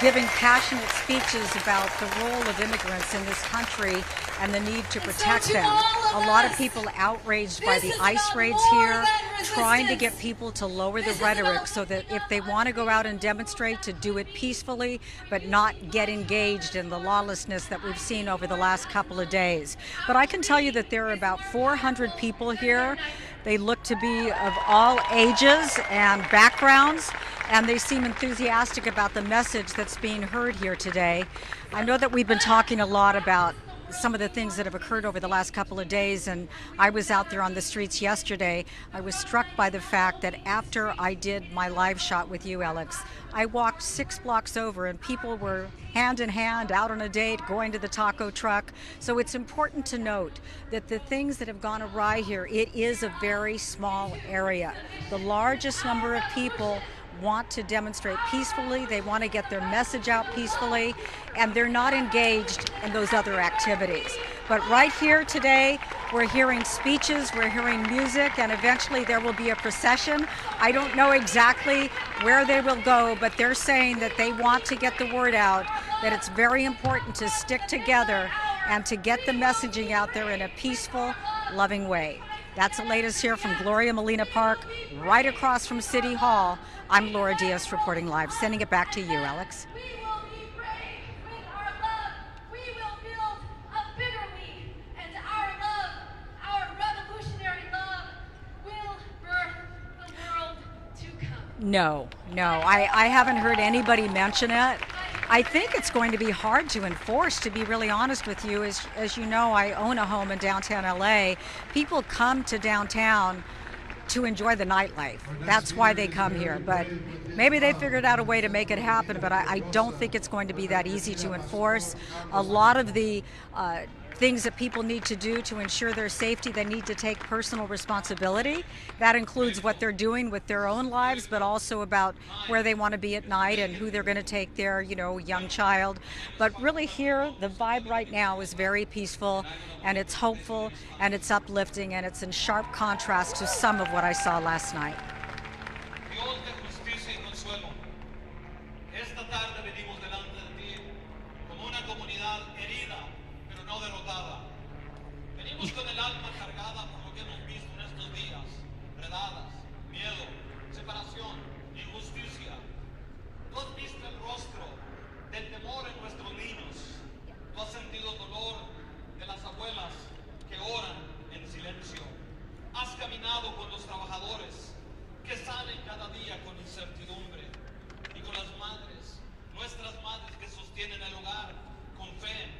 giving passionate speeches about the role of immigrants in this country and the need to protect them. A lot of people outraged by the ICE raids here, trying to get people to lower the rhetoric so that if they want to go out and demonstrate, to do it peacefully, but not get engaged in the lawlessness that we've seen over the last couple of days. But I can tell you that there are about 400 people here. They look to be of all ages and backgrounds, and they seem enthusiastic about the message that's being heard here today. I know that we've been talking a lot about some of the things that have occurred over the last couple of days, and I was out there on the streets yesterday. I was struck by the fact that after I did my live shot with you, Alex, I walked 6 blocks over and people were hand in hand out on a date, going to the taco truck. So it's important to note that the things that have gone awry here, it is a very small area. The largest number of people want to demonstrate peacefully, they want to get their message out peacefully, and they're not engaged in those other activities. But right here today, we're hearing speeches, we're hearing music, and eventually there will be a procession. I don't know exactly where they will go, but they're saying that they want to get the word out, that it's very important to stick together and to get the messaging out there in a peaceful, loving way. That's the latest here from Gloria Molina Park, right across from City Hall. I'm Laura Diaz reporting live. Sending it back to you, Alex. We will be brave with our love. We will build a bigger we, and our love, our revolutionary love, will birth the world to come. No, I haven't heard anybody mention it. I think it's going to be hard to enforce, to be really honest with you. As you know, I own a home in downtown LA. People come to downtown to enjoy the nightlife. That's why they come here. But maybe they figured out a way to make it happen, but I don't think it's going to be that easy to enforce. A lot of the things that people need to do to ensure their safety, they need to take personal responsibility. That includes what they're doing with their own lives, but also about where they want to be at night and who they're going to take their, young child. But really here, the vibe right now is very peaceful, and it's hopeful, and it's uplifting, and it's in sharp contrast to some of what I saw last night. Venimos con el alma cargada por lo que hemos visto en estos días, redadas, miedo, separación, injusticia. Tú has visto el rostro del temor en nuestros niños. Tú has sentido el dolor de las abuelas que oran en silencio. Has caminado con los trabajadores que salen cada día con incertidumbre y con las madres, nuestras madres que sostienen el hogar con fe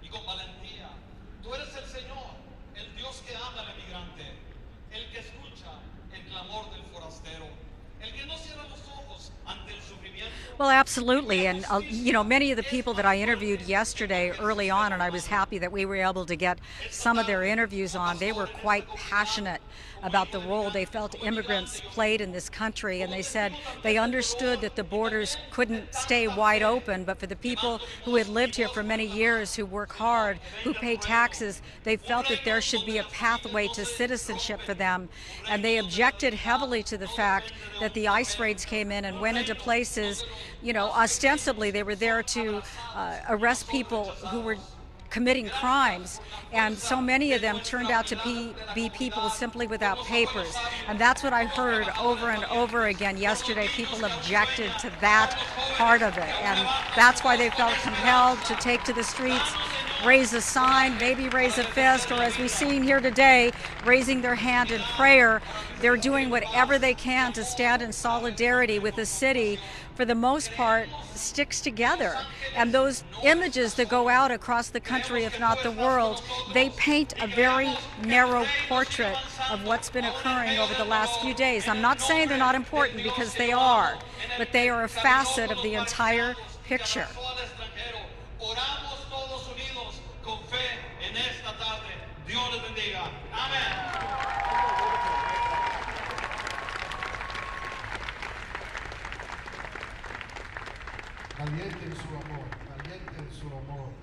y con valentía. Tú eres el Señor, el Dios que ama al emigrante, el que escucha el clamor del forastero, el que no cierra los ojos ante el sufrimiento. Well, absolutely. And, many of the people that I interviewed yesterday early on, and I was happy that we were able to get some of their interviews on, they were quite passionate about the role they felt immigrants played in this country. And they said they understood that the borders couldn't stay wide open, but for the people who had lived here for many years, who work hard, who pay taxes, they felt that there should be a pathway to citizenship for them. And they objected heavily to the fact that the ICE raids came in and went into places, ostensibly they were there to arrest people who were committing crimes, and so many of them turned out to be people simply without papers. And that's what I heard over and over again yesterday. People objected to that part of it, and that's why they felt compelled to take to the streets. raise a sign, maybe raise a fist, or as we've seen here today, raising their hand in prayer. They're doing whatever they can to stand in solidarity with the city, for the most part, sticks together. And those images that go out across the country, if not the world, they paint a very narrow portrait of what's been occurring over the last few days. I'm not saying they're not important, because they are, but they are a facet of the entire picture. Calienten su amor, calienten su amor.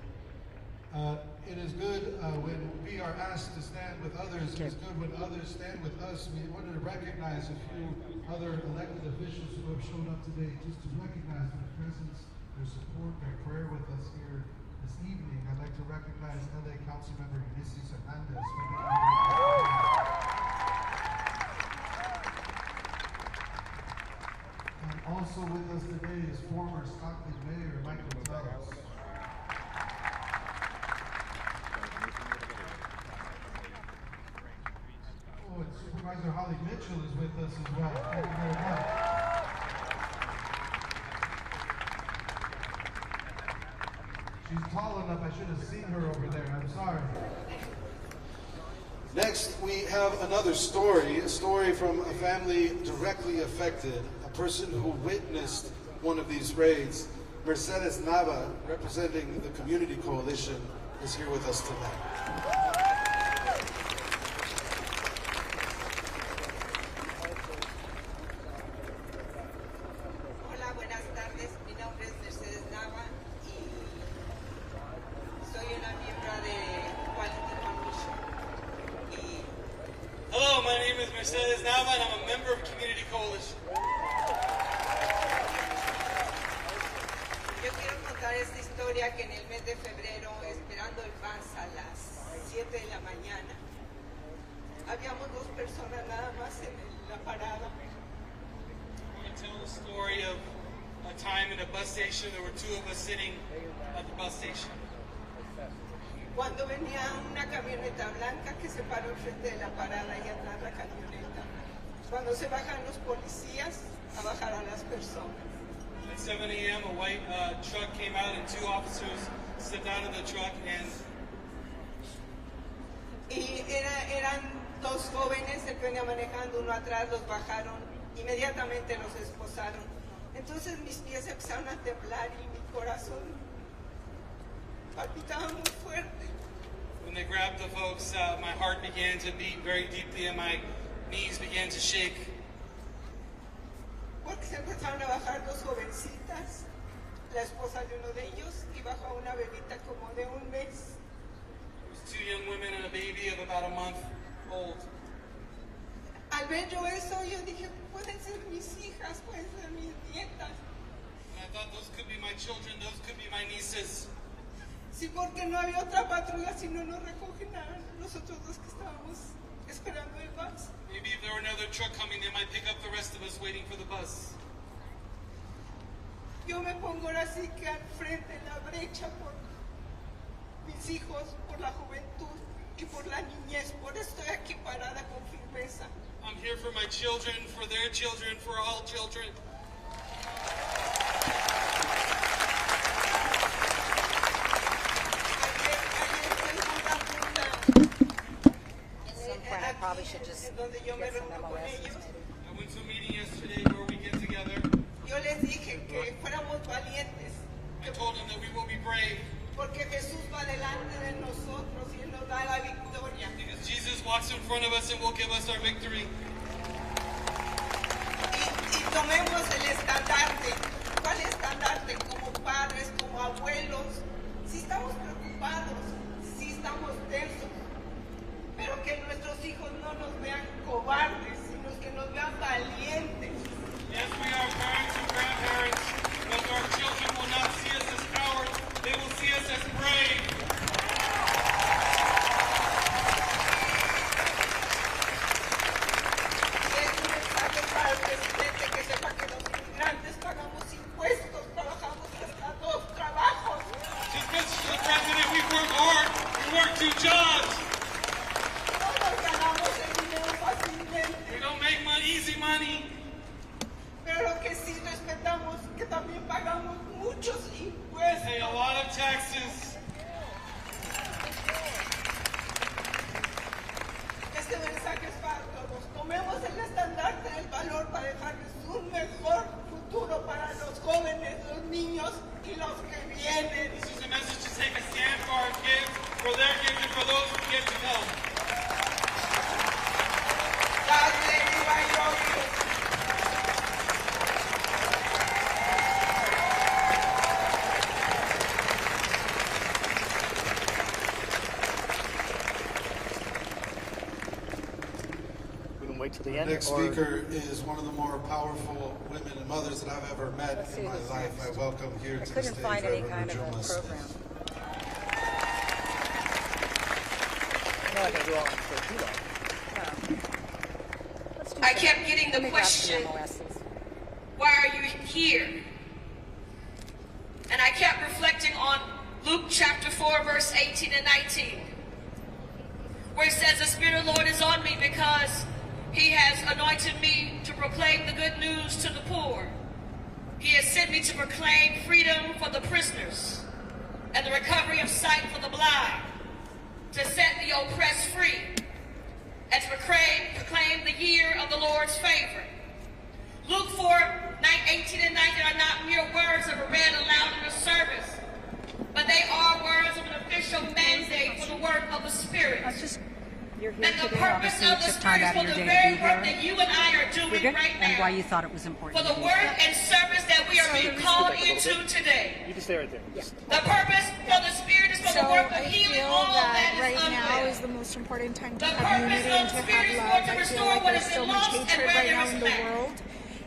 It is good when we are asked to stand with others. It is good when others stand with us. We wanted to recognize a few other elected officials who have shown up today, just to recognize their presence, their support, their prayer with us here this evening. I'd like to recognize LA Councilmember Ulysses Hernandez. And also with us today is former Stockton Mayor Michael Tubbs. Oh, and Supervisor Holly Mitchell is with us as well. Thank you very much. She's tall enough, I should have seen her over there. I'm sorry. Next, we have another story, a story from a family directly affected, a person who witnessed one of these raids. Mercedes Nava, representing the Community Coalition, is here with us tonight. Hola, buenas tardes. Mi nombre es Mercedes Nava y soy una miembro de Quality Commission. Hello, my name is Mercedes Nava and I'm a member of Community Coalition. Yo quiero contar esta historia que en el mes de febrero, esperando el bus a las 7 de la mañana, habíamos dos personas nada más en la parada. I'm going to tell the story of a time in a bus station. There were two of us sitting at the bus station. Cuando venía una camioneta blanca que se paró enfrente de la parada y atrás la camioneta. Cuando se bajan los policías a bajar a las personas. At 7 a.m., a white truck came out and two officers stepped out of the truck and... Y eran dos jóvenes, el que venía manejando, uno atrás, los bajaron, inmediatamente los esposaron. Entonces mis pies empezaron a temblar y mi corazón palpitaba muy fuerte. When they grabbed the folks, my heart began to beat very deeply and my knees began to shake. Porque se empezaron a bajar dos jovencitas, la esposa de uno de ellos, y bajó una bebita como de un mes. There was two young women and a baby of about a month old. Al ver yo eso, yo dije, pueden ser mis hijas, pueden ser mis nietas. And I thought those could be my children, those could be my nieces. Sí, porque no había otra patrulla, si no nos recogen a nosotros dos que estábamos esperando el bus. Maybe if there were another truck coming, they might pick up the rest of us waiting for the bus. Yo me pongo ahora sí que al frente en la brecha por mis hijos, por la juventud y por la niñez. Por eso estoy aquí parada con firmeza. I'm here for my children, for their children, for all children. I probably should just donde yo me get some reúno con MOS. ellos. I went to a meeting yesterday where we get together. Yo les dije que fuéramos valientes. I told them that we will be brave. Porque Jesús va delante de nosotros y Él nos da la victoria. Because Jesus walks in front of us and will give us our victory. Y tomemos el estandarte. ¿Cuál estandarte? Como padres, como abuelos. Si estamos preocupados, si estamos tensos, pero que nuestros hijos no nos vean cobardes, sino que nos vean valientes. Yes, we are parents and grandparents, but our children will not see us as cowards. They will see us as brave. Y es un mensaje para el presidente que sepa que los inmigrantes pagamos impuestos, trabajamos hasta 2 trabajos. Just because the president, we work hard. wait till the Our end? next or- speaker is one of the more powerful women and mothers that I've ever met in my life. I welcome here to the stage Reverend Rajuma Smith. I'm not going to go on for too long. I kept getting the question, why are you here? And I kept reflecting on Luke chapter 4, verse 18 and 19, where it says, the Spirit of the Lord is on me because he has anointed me to proclaim the good news to the poor. He has sent me to proclaim freedom for the prisoners and the recovery of sight for the blind, to set the oppressed free, and to proclaim the year of the Lord's favor. Luke 4:18 and 19 are not mere words that were read aloud in the service, but they are words of an official mandate for the work of the Spirit. You're here And the today, purpose obviously you of the took time Spirit out is of for your the day to very be work here. that you and I are You're doing good, right and now, why you thought it was important for to the be work here. and service that we are being called into today. You can stay right there. The purpose for the Spirit is for the work of healing all that is right now unwell. is the most important time to The have purpose unity of and the to Spirit is have for love. to I feel restore like what there's has so been much lost and hatred where right there now is in the lack. world.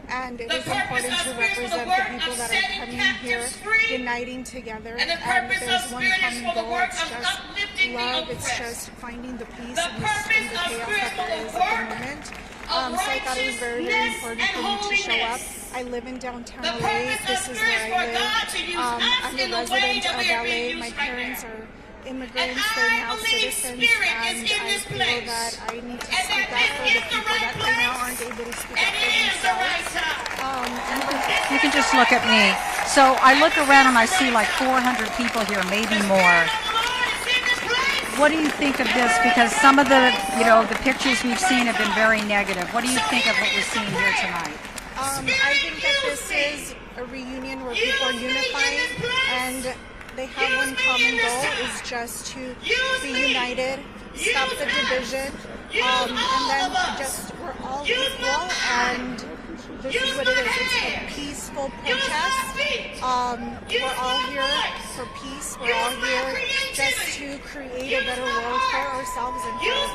And it The is purpose important of to Spirit is for the represent the work people of that are setting coming here, captives free. uniting together. And the And purpose of there's one Spirit is common for the goal. work It's of just uplifting the love. It's oppressed. just finding the peace The in the purpose of chaos Spirit that for there the is at the work moment. of So I thought it was very, very righteousness important and for me to show up. holiness. I live in downtown The LA. purpose of This is Spirit is where for I God to live. use us I'm in a the way resident that of we are being LA. My used right parents now. are And immigrants. I They're now believe citizens, Spirit is and in I this feel place. that I need to And speak that up this for is the the people right that right now place. aren't able to speak And up for it is the right themselves. time. You can just look at me. So I look around and I see like 400 people here, maybe more. What do you think of this? Because some of the, the pictures we've seen have been very negative. What do you think of what we're seeing here tonight? I think that this is a reunion where people are unifying and they have one common goal, is just to be united, stop the division, and then just we're all equal, and this is what it is. It's a peaceful protest. We're all here for peace. We're all here just to create a better world for ourselves and for our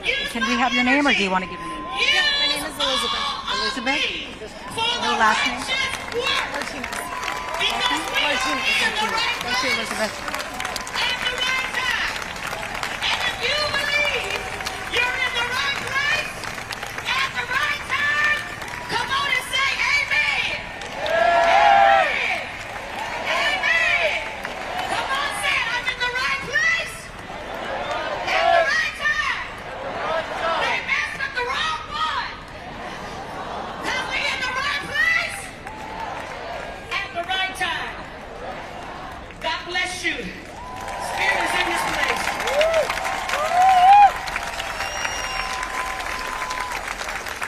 future. Can we have your name, or do you want to give your name? Yeah, my name is Elizabeth. Elizabeth? Your last name? Martinez. Martinez. Thank you, Elizabeth.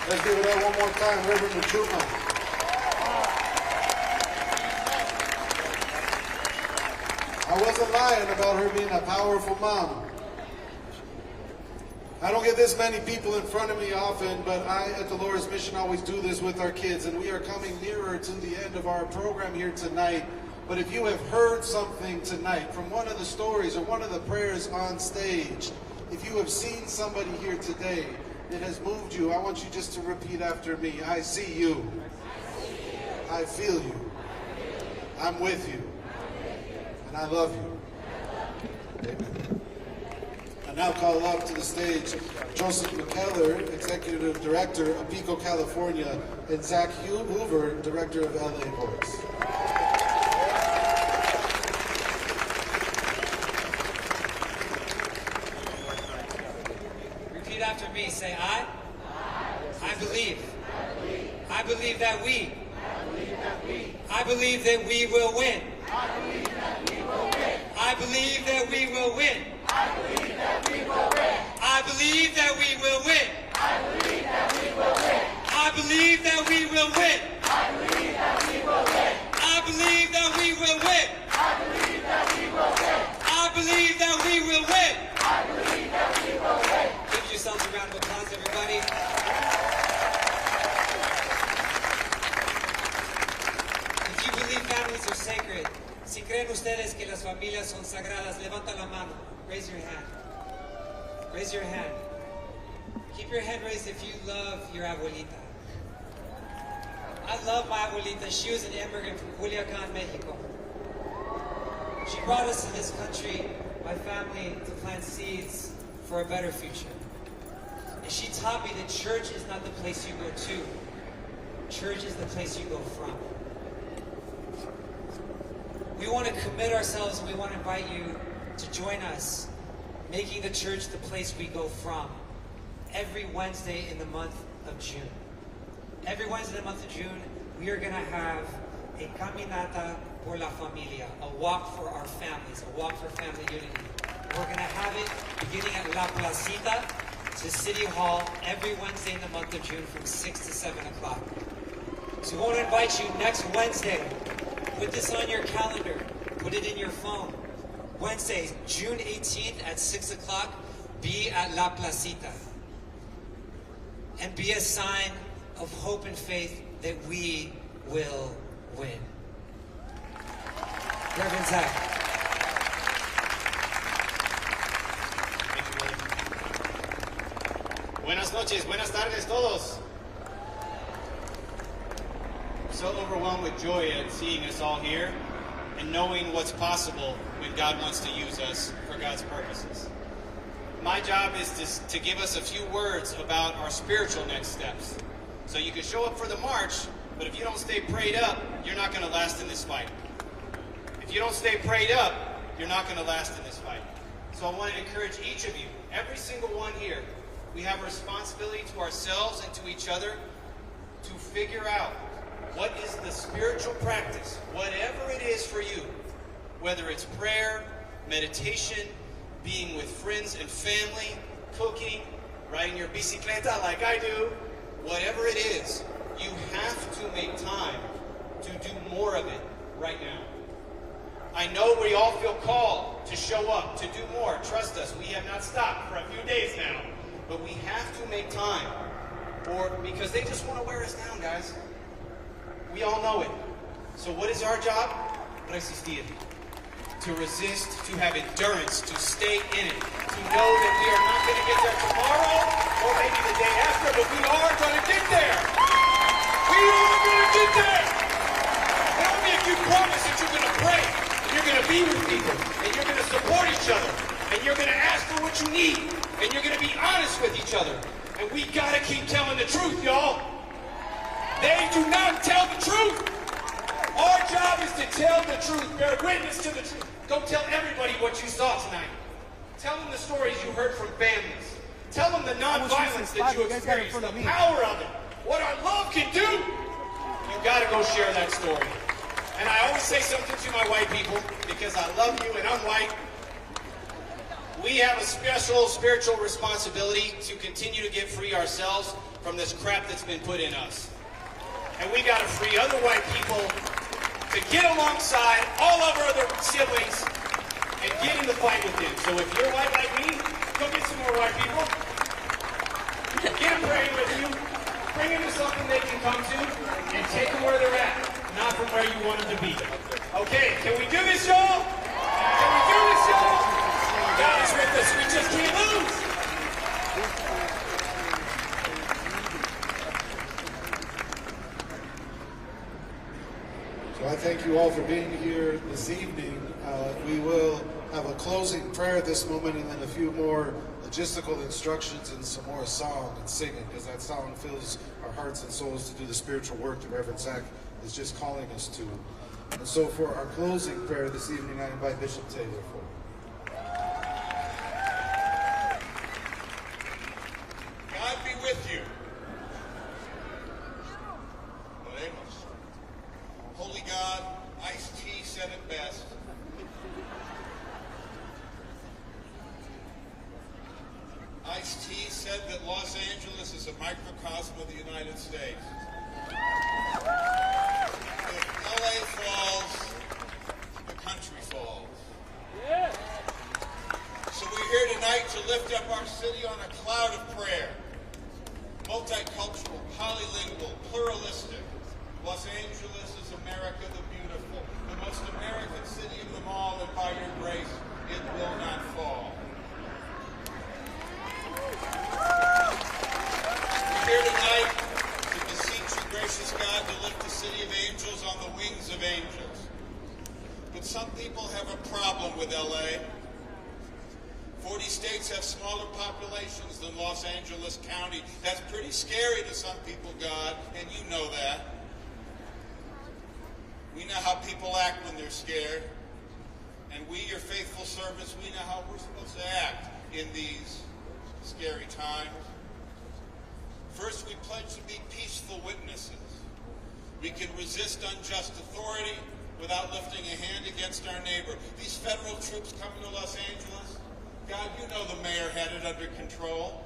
Let's give it up one more time, Reverend Rajuma. I wasn't lying about her being a powerful mom. I don't get this many people in front of me often, but I, at the Lord's Mission, always do this with our kids, and we are coming nearer to the end of our program here tonight. But if you have heard something tonight from one of the stories or one of the prayers on stage, if you have seen somebody here today that has moved you, I want you just to repeat after me. I see you. I feel you. I'm with you. And I love you. Amen. I now call up to the stage Joseph McKellar, Executive Director of Pico, California, and Zach Hoover, Director of LA Voice. Repeat after me. Say, I believe. I believe that we. I believe that we will win. I believe that we will win. I believe that we will win. I believe that we will win. I believe that we will win. I believe that we will win. I believe that we will win. I believe that we will win. I believe that we will win. I believe that we will win. I believe that we will win. I believe that we will win. Give yourselves a round of applause, everybody. If you believe families are sacred, si creen ustedes que las familias son sagradas, levanta la mano. Raise your hand. Raise your hand. Keep your head raised if you love your abuelita. I love my abuelita. She was an immigrant from Culiacan, Mexico. She brought us to this country, my family, to plant seeds for a better future. And she taught me that church is not the place you go to. Church is the place you go from. We want to commit ourselves and we want to invite you to join us, making the church the place we go from, every Wednesday in the month of June. Every Wednesday in the month of June, we are going to have a Caminata por la Familia, a walk for our families, a walk for family unity. We're going to have it beginning at La Placita to City Hall every Wednesday in the month of June from 6 to 7 o'clock. So we want to invite you next Wednesday. Put this on your calendar. Put it in your phone. Wednesday, June 18th at 6 o'clock, be at La Placita. And be a sign of hope and faith that we will win. Reverend Zach. Buenas noches, buenas tardes todos. I'm so overwhelmed with joy at seeing us all here and knowing what's possible when God wants to use us for God's purposes. My job is to give us a few words about our spiritual next steps. So you can show up for the march, but if you don't stay prayed up, you're not going to last in this fight. If you don't stay prayed up, you're not going to last in this fight. So I want to encourage each of you, every single one here, we have a responsibility to ourselves and to each other to figure out what is the spiritual practice, whatever it is for you, whether it's prayer, meditation, being with friends and family, cooking, riding your bicicleta like I do, whatever it is, you have to make time to do more of it right now. I know we all feel called to show up, to do more. Trust us, we have not stopped for a few days now. But we have to make time, because they just want to wear us down, guys. We all know it. So what is our job? Resistir. To resist, to have endurance, to stay in it, to know that we are not going to get there tomorrow, or maybe the day after, but we are going to get there. We are going to get there. Not only if you promise that you're going to pray, and you're going to be with people, and you're going to support each other, and you're going to ask for what you need, and you're going to be honest with each other. And we got to keep telling the truth, y'all. They do not tell the truth. Our job is to tell the truth, bear witness to the truth. Don't tell everybody what you saw tonight. Tell them the stories you heard from families. Tell them the nonviolence that you experienced, the power of it, what our love can do. You got to go share that story. And I always say something to my white people, because I love you and I'm white. We have a special spiritual responsibility to continue to get free ourselves from this crap that's been put in us. And we got to free other white people to get alongside all of our other siblings and get in the fight with them. So if you're white like me, go get some more white people. Get them praying with you. Bring them to something they can come to and take them where they're at, not from where you want them to be. Okay, can we do this, y'all? Can we do this, y'all? God is with us. We just can't lose. So I thank you all for being here this evening. We will have a closing prayer at this moment and then a few more logistical instructions and some more song and singing, because that song fills our hearts and souls to do the spiritual work that Reverend Zach is just calling us to. And so for our closing prayer this evening, I invite Bishop Taylor forward. God be with you. Oremos. Holy God, Ice-T said it best. Ice-T said that Los Angeles is a microcosm of the United States. If LA falls, the country falls. Yeah. So we're here tonight to lift up our city on a cloud of prayer. Multicultural, polylingual, pluralistic. Los Angeles is America the beautiful, the most American city of them all, and by your grace, it will not fall. city of angels on the wings of angels. But some people have a problem with LA. 40 states have smaller populations than Los Angeles County. That's pretty scary to some people, God, and you know that. We know how people act when they're scared. And we, your faithful servants, we know how we're supposed to act in these scary times. First, we pledge to be peaceful witnesses. We can resist unjust authority without lifting a hand against our neighbor. These federal troops coming to Los Angeles, God, you know the mayor had it under control.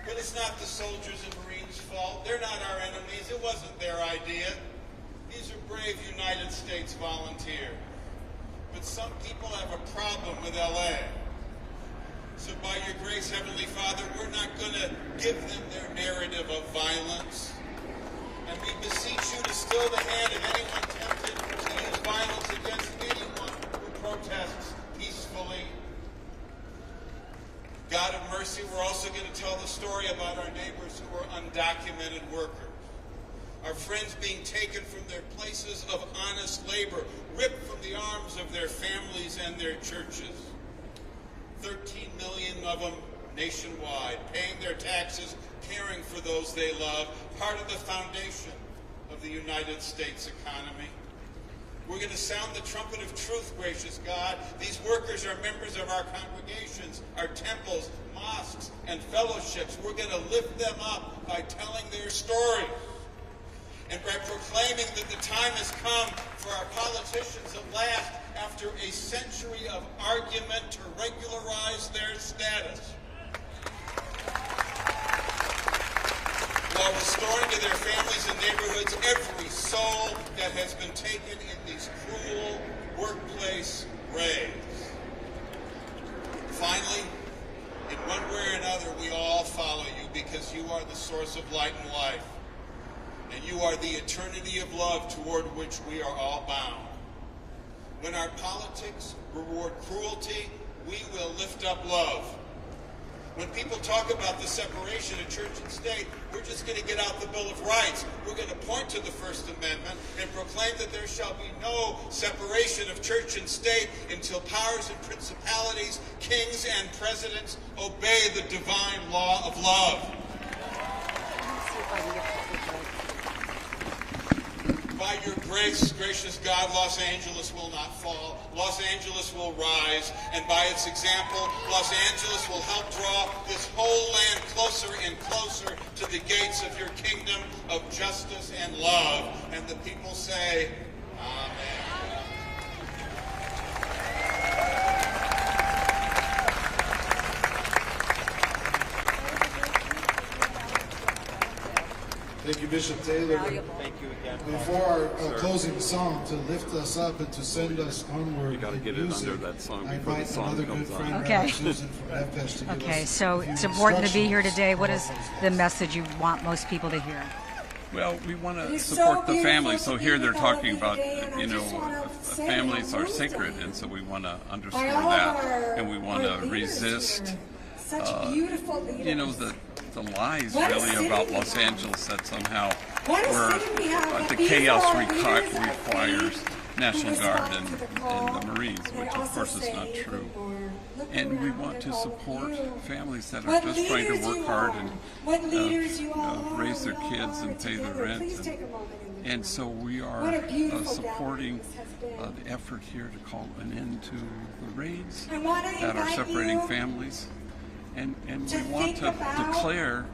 But it's not the soldiers and Marines' fault. They're not our enemies. It wasn't their idea. These are brave United States volunteers. But some people have a problem with LA. So by your grace, Heavenly Father, we're not going to give them their narrative of violence. And we beseech you to still the hand of anyone tempted to use violence against anyone who protests peacefully. God of mercy, we're also going to tell the story about our neighbors who are undocumented workers. Our friends being taken from their places of honest labor, ripped from the arms of their families and their churches. 13 million of them nationwide, paying their taxes, caring for those they love, part of the foundation of the United States economy. We're going to sound the trumpet of truth, gracious God. These workers are members of our congregations, our temples, mosques, and fellowships. We're going to lift them up by telling their stories and by proclaiming that the time has come for our politicians at last, after a century of argument, to regularize their status, while restoring to their families and neighborhoods every soul that has been taken in these cruel workplace raids. Finally, in one way or another, we all follow you because you are the source of light and life, and you are the eternity of love toward which we are all bound. When our politics reward cruelty, we will lift up love. When people talk about the separation of church and state, we're just going to get out the Bill of Rights. We're going to point to the First Amendment and proclaim that there shall be no separation of church and state until powers and principalities, kings and presidents obey the divine law of love. By your grace, gracious God, Los Angeles will not fall. Los Angeles will rise, and by its example, Los Angeles will help draw this whole land closer and closer to the gates of your kingdom of justice and love. And the people say, Amen. Thank you, Bishop Taylor. Thank you again. Before our closing song, to lift us up and to send us onward, You got to get it under that song before the song comes on. Okay. Okay, so it's important to be here today. What is the message you want most people to hear? Well, we want to support the families. So here they're talking about, families are sacred, and so we want to underscore that, and we want to resist, the lies really about Los Angeles that somehow the chaos requires National Guard and the Marines, which of course is not true. And we want to support families that are just trying to work hard and raise their kids and pay their rent. And so we are supporting the effort here to call an end to the raids that are separating families. And we want to declare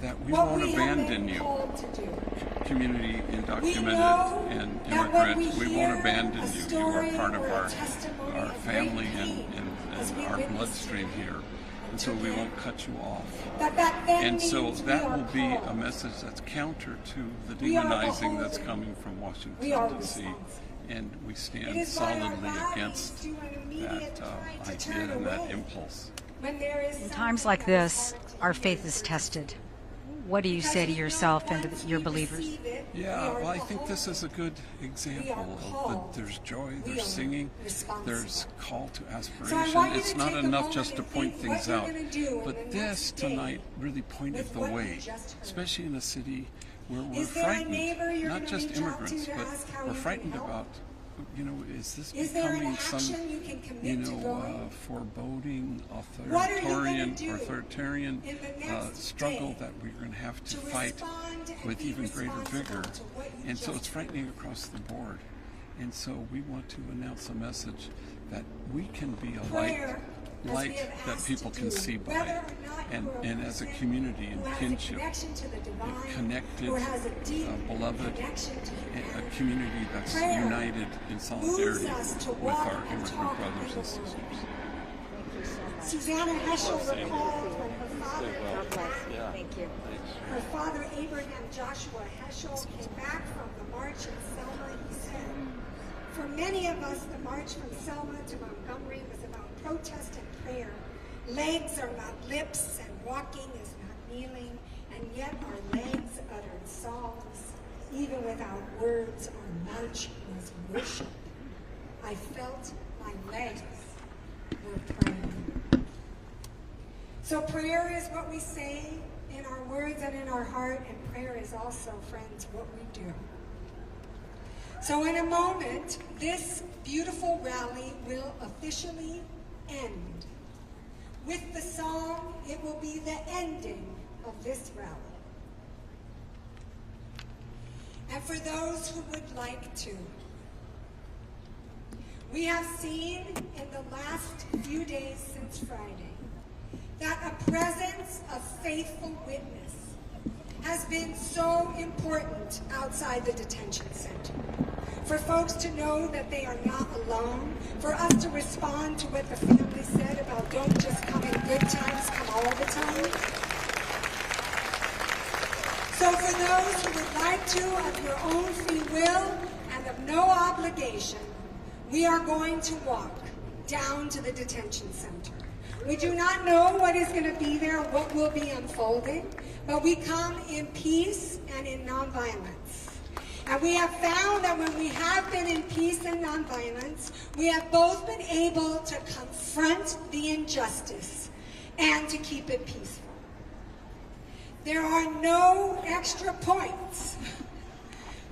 that we won't abandon you, community undocumented and immigrant. We won't abandon you. You are part of our family and our bloodstream here. And so we won't cut you off. And so that will be a message that's counter to the demonizing that's coming from Washington, D.C. And we stand solidly against that idea and that impulse. In times like this, our faith is tested. What do you say to yourself and to your believers? Yeah, well, I think this is a good example of that there's joy, there's singing, there's call to aspiration. It's not enough just to point things out. But this tonight really pointed the way, especially in a city we're frightened, not just immigrants, but we're frightened about, is this becoming some, foreboding, authoritarian struggle that we're going to have to fight with even greater vigor. And so it's frightening across the board. And so we want to announce a message that we can be a light that people can see by, and as a community in kinship, connected, beloved, a community that's united in solidarity with our immigrant brothers and sisters. Susanna Heschel recalled when her father, her father Abraham Joshua Heschel came back from the march in Selma. He said, "For many of us, the march from Selma to Montgomery was about protest and prayer. Legs are not lips, and walking is not kneeling, and yet our legs uttered psalms. Even without words, our march was worship. I felt my legs were praying." So prayer is what we say in our words and in our heart, and prayer is also, friends, what we do. So in a moment, this beautiful rally will officially end. With the song, it will be the ending of this rally. And for those who would like to, we have seen in the last few days since Friday that a presence of faithful witness has been so important outside the detention center. For folks to know that they are not alone, for us to respond to what the family said about don't just come in good times, come all the time. So for those who would like to, of your own free will and of no obligation, we are going to walk down to the detention center. We do not know what is going to be there, what will be unfolding, but we come in peace and in nonviolence. And we have found that when we have been in peace and nonviolence, we have both been able to confront the injustice and to keep it peaceful. There are no extra points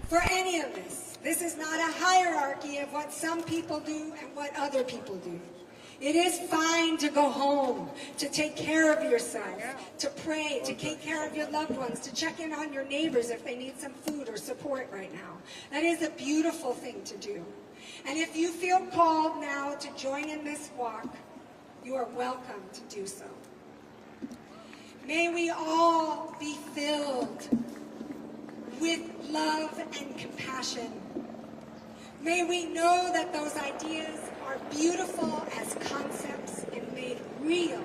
for any of this. This is not a hierarchy of what some people do and what other people do. It is fine to go home, to take care of yourself, to pray, to take care of your loved ones, to check in on your neighbors if they need some food or support right now. That is a beautiful thing to do. And if you feel called now to join in this walk, you are welcome to do so. May we all be filled with love and compassion. May we know that those ideas are beautiful as concepts and made real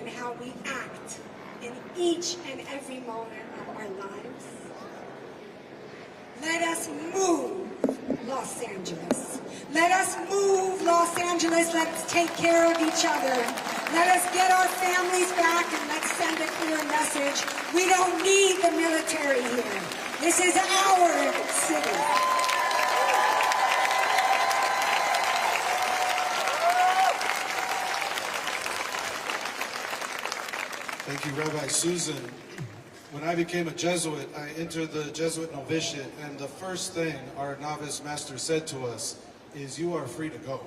in how we act in each and every moment of our lives. Let us move Los Angeles. Let us move Los Angeles. Let's take care of each other. Let us get our families back and let's send a clear message. We don't need the military here. This is our city. Thank you, Rabbi Susan. When I became a Jesuit, I entered the Jesuit novitiate, and the first thing our novice master said to us is, "You are free to go."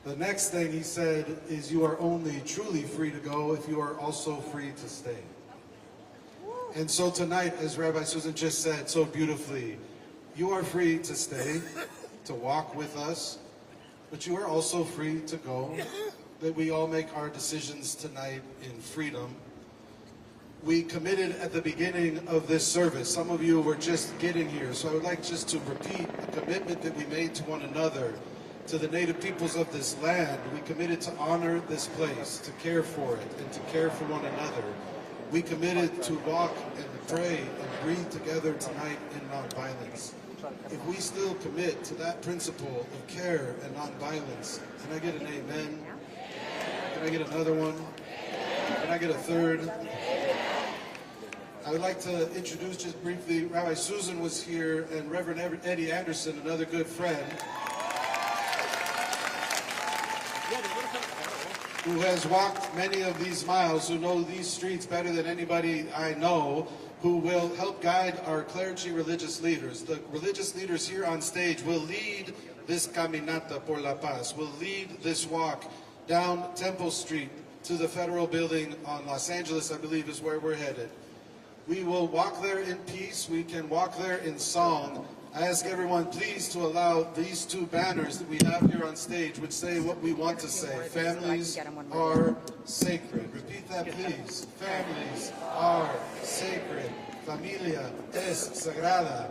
The next thing he said is, "You are only truly free to go if you are also free to stay." And so tonight, as Rabbi Susan just said so beautifully, you are free to stay, to walk with us, but you are also free to go. That we all make our decisions tonight in freedom. We committed at the beginning of this service. Some of you were just getting here, so I would like just to repeat the commitment that we made to one another, to the native peoples of this land. We committed to honor this place, to care for it, and to care for one another. We committed to walk and pray and breathe together tonight in nonviolence. If we still commit to that principle of care and nonviolence, can I get an amen? Can I get another one? Can I get a third? I would like to introduce just briefly, Rabbi Susan was here, and Reverend Eddie Anderson, another good friend. who has walked many of these miles, who know these streets better than anybody I know, who will help guide our clergy religious leaders. The religious leaders here on stage will lead this Caminata por la Paz, will lead this walk down Temple Street to the federal building on Los Angeles, I believe is where we're headed. We will walk there in peace. We can walk there in song. I ask everyone please to allow these two banners that we have here on stage, which say what we want to say. Families are sacred. Repeat that, please. Families are sacred. Familia es sagrada.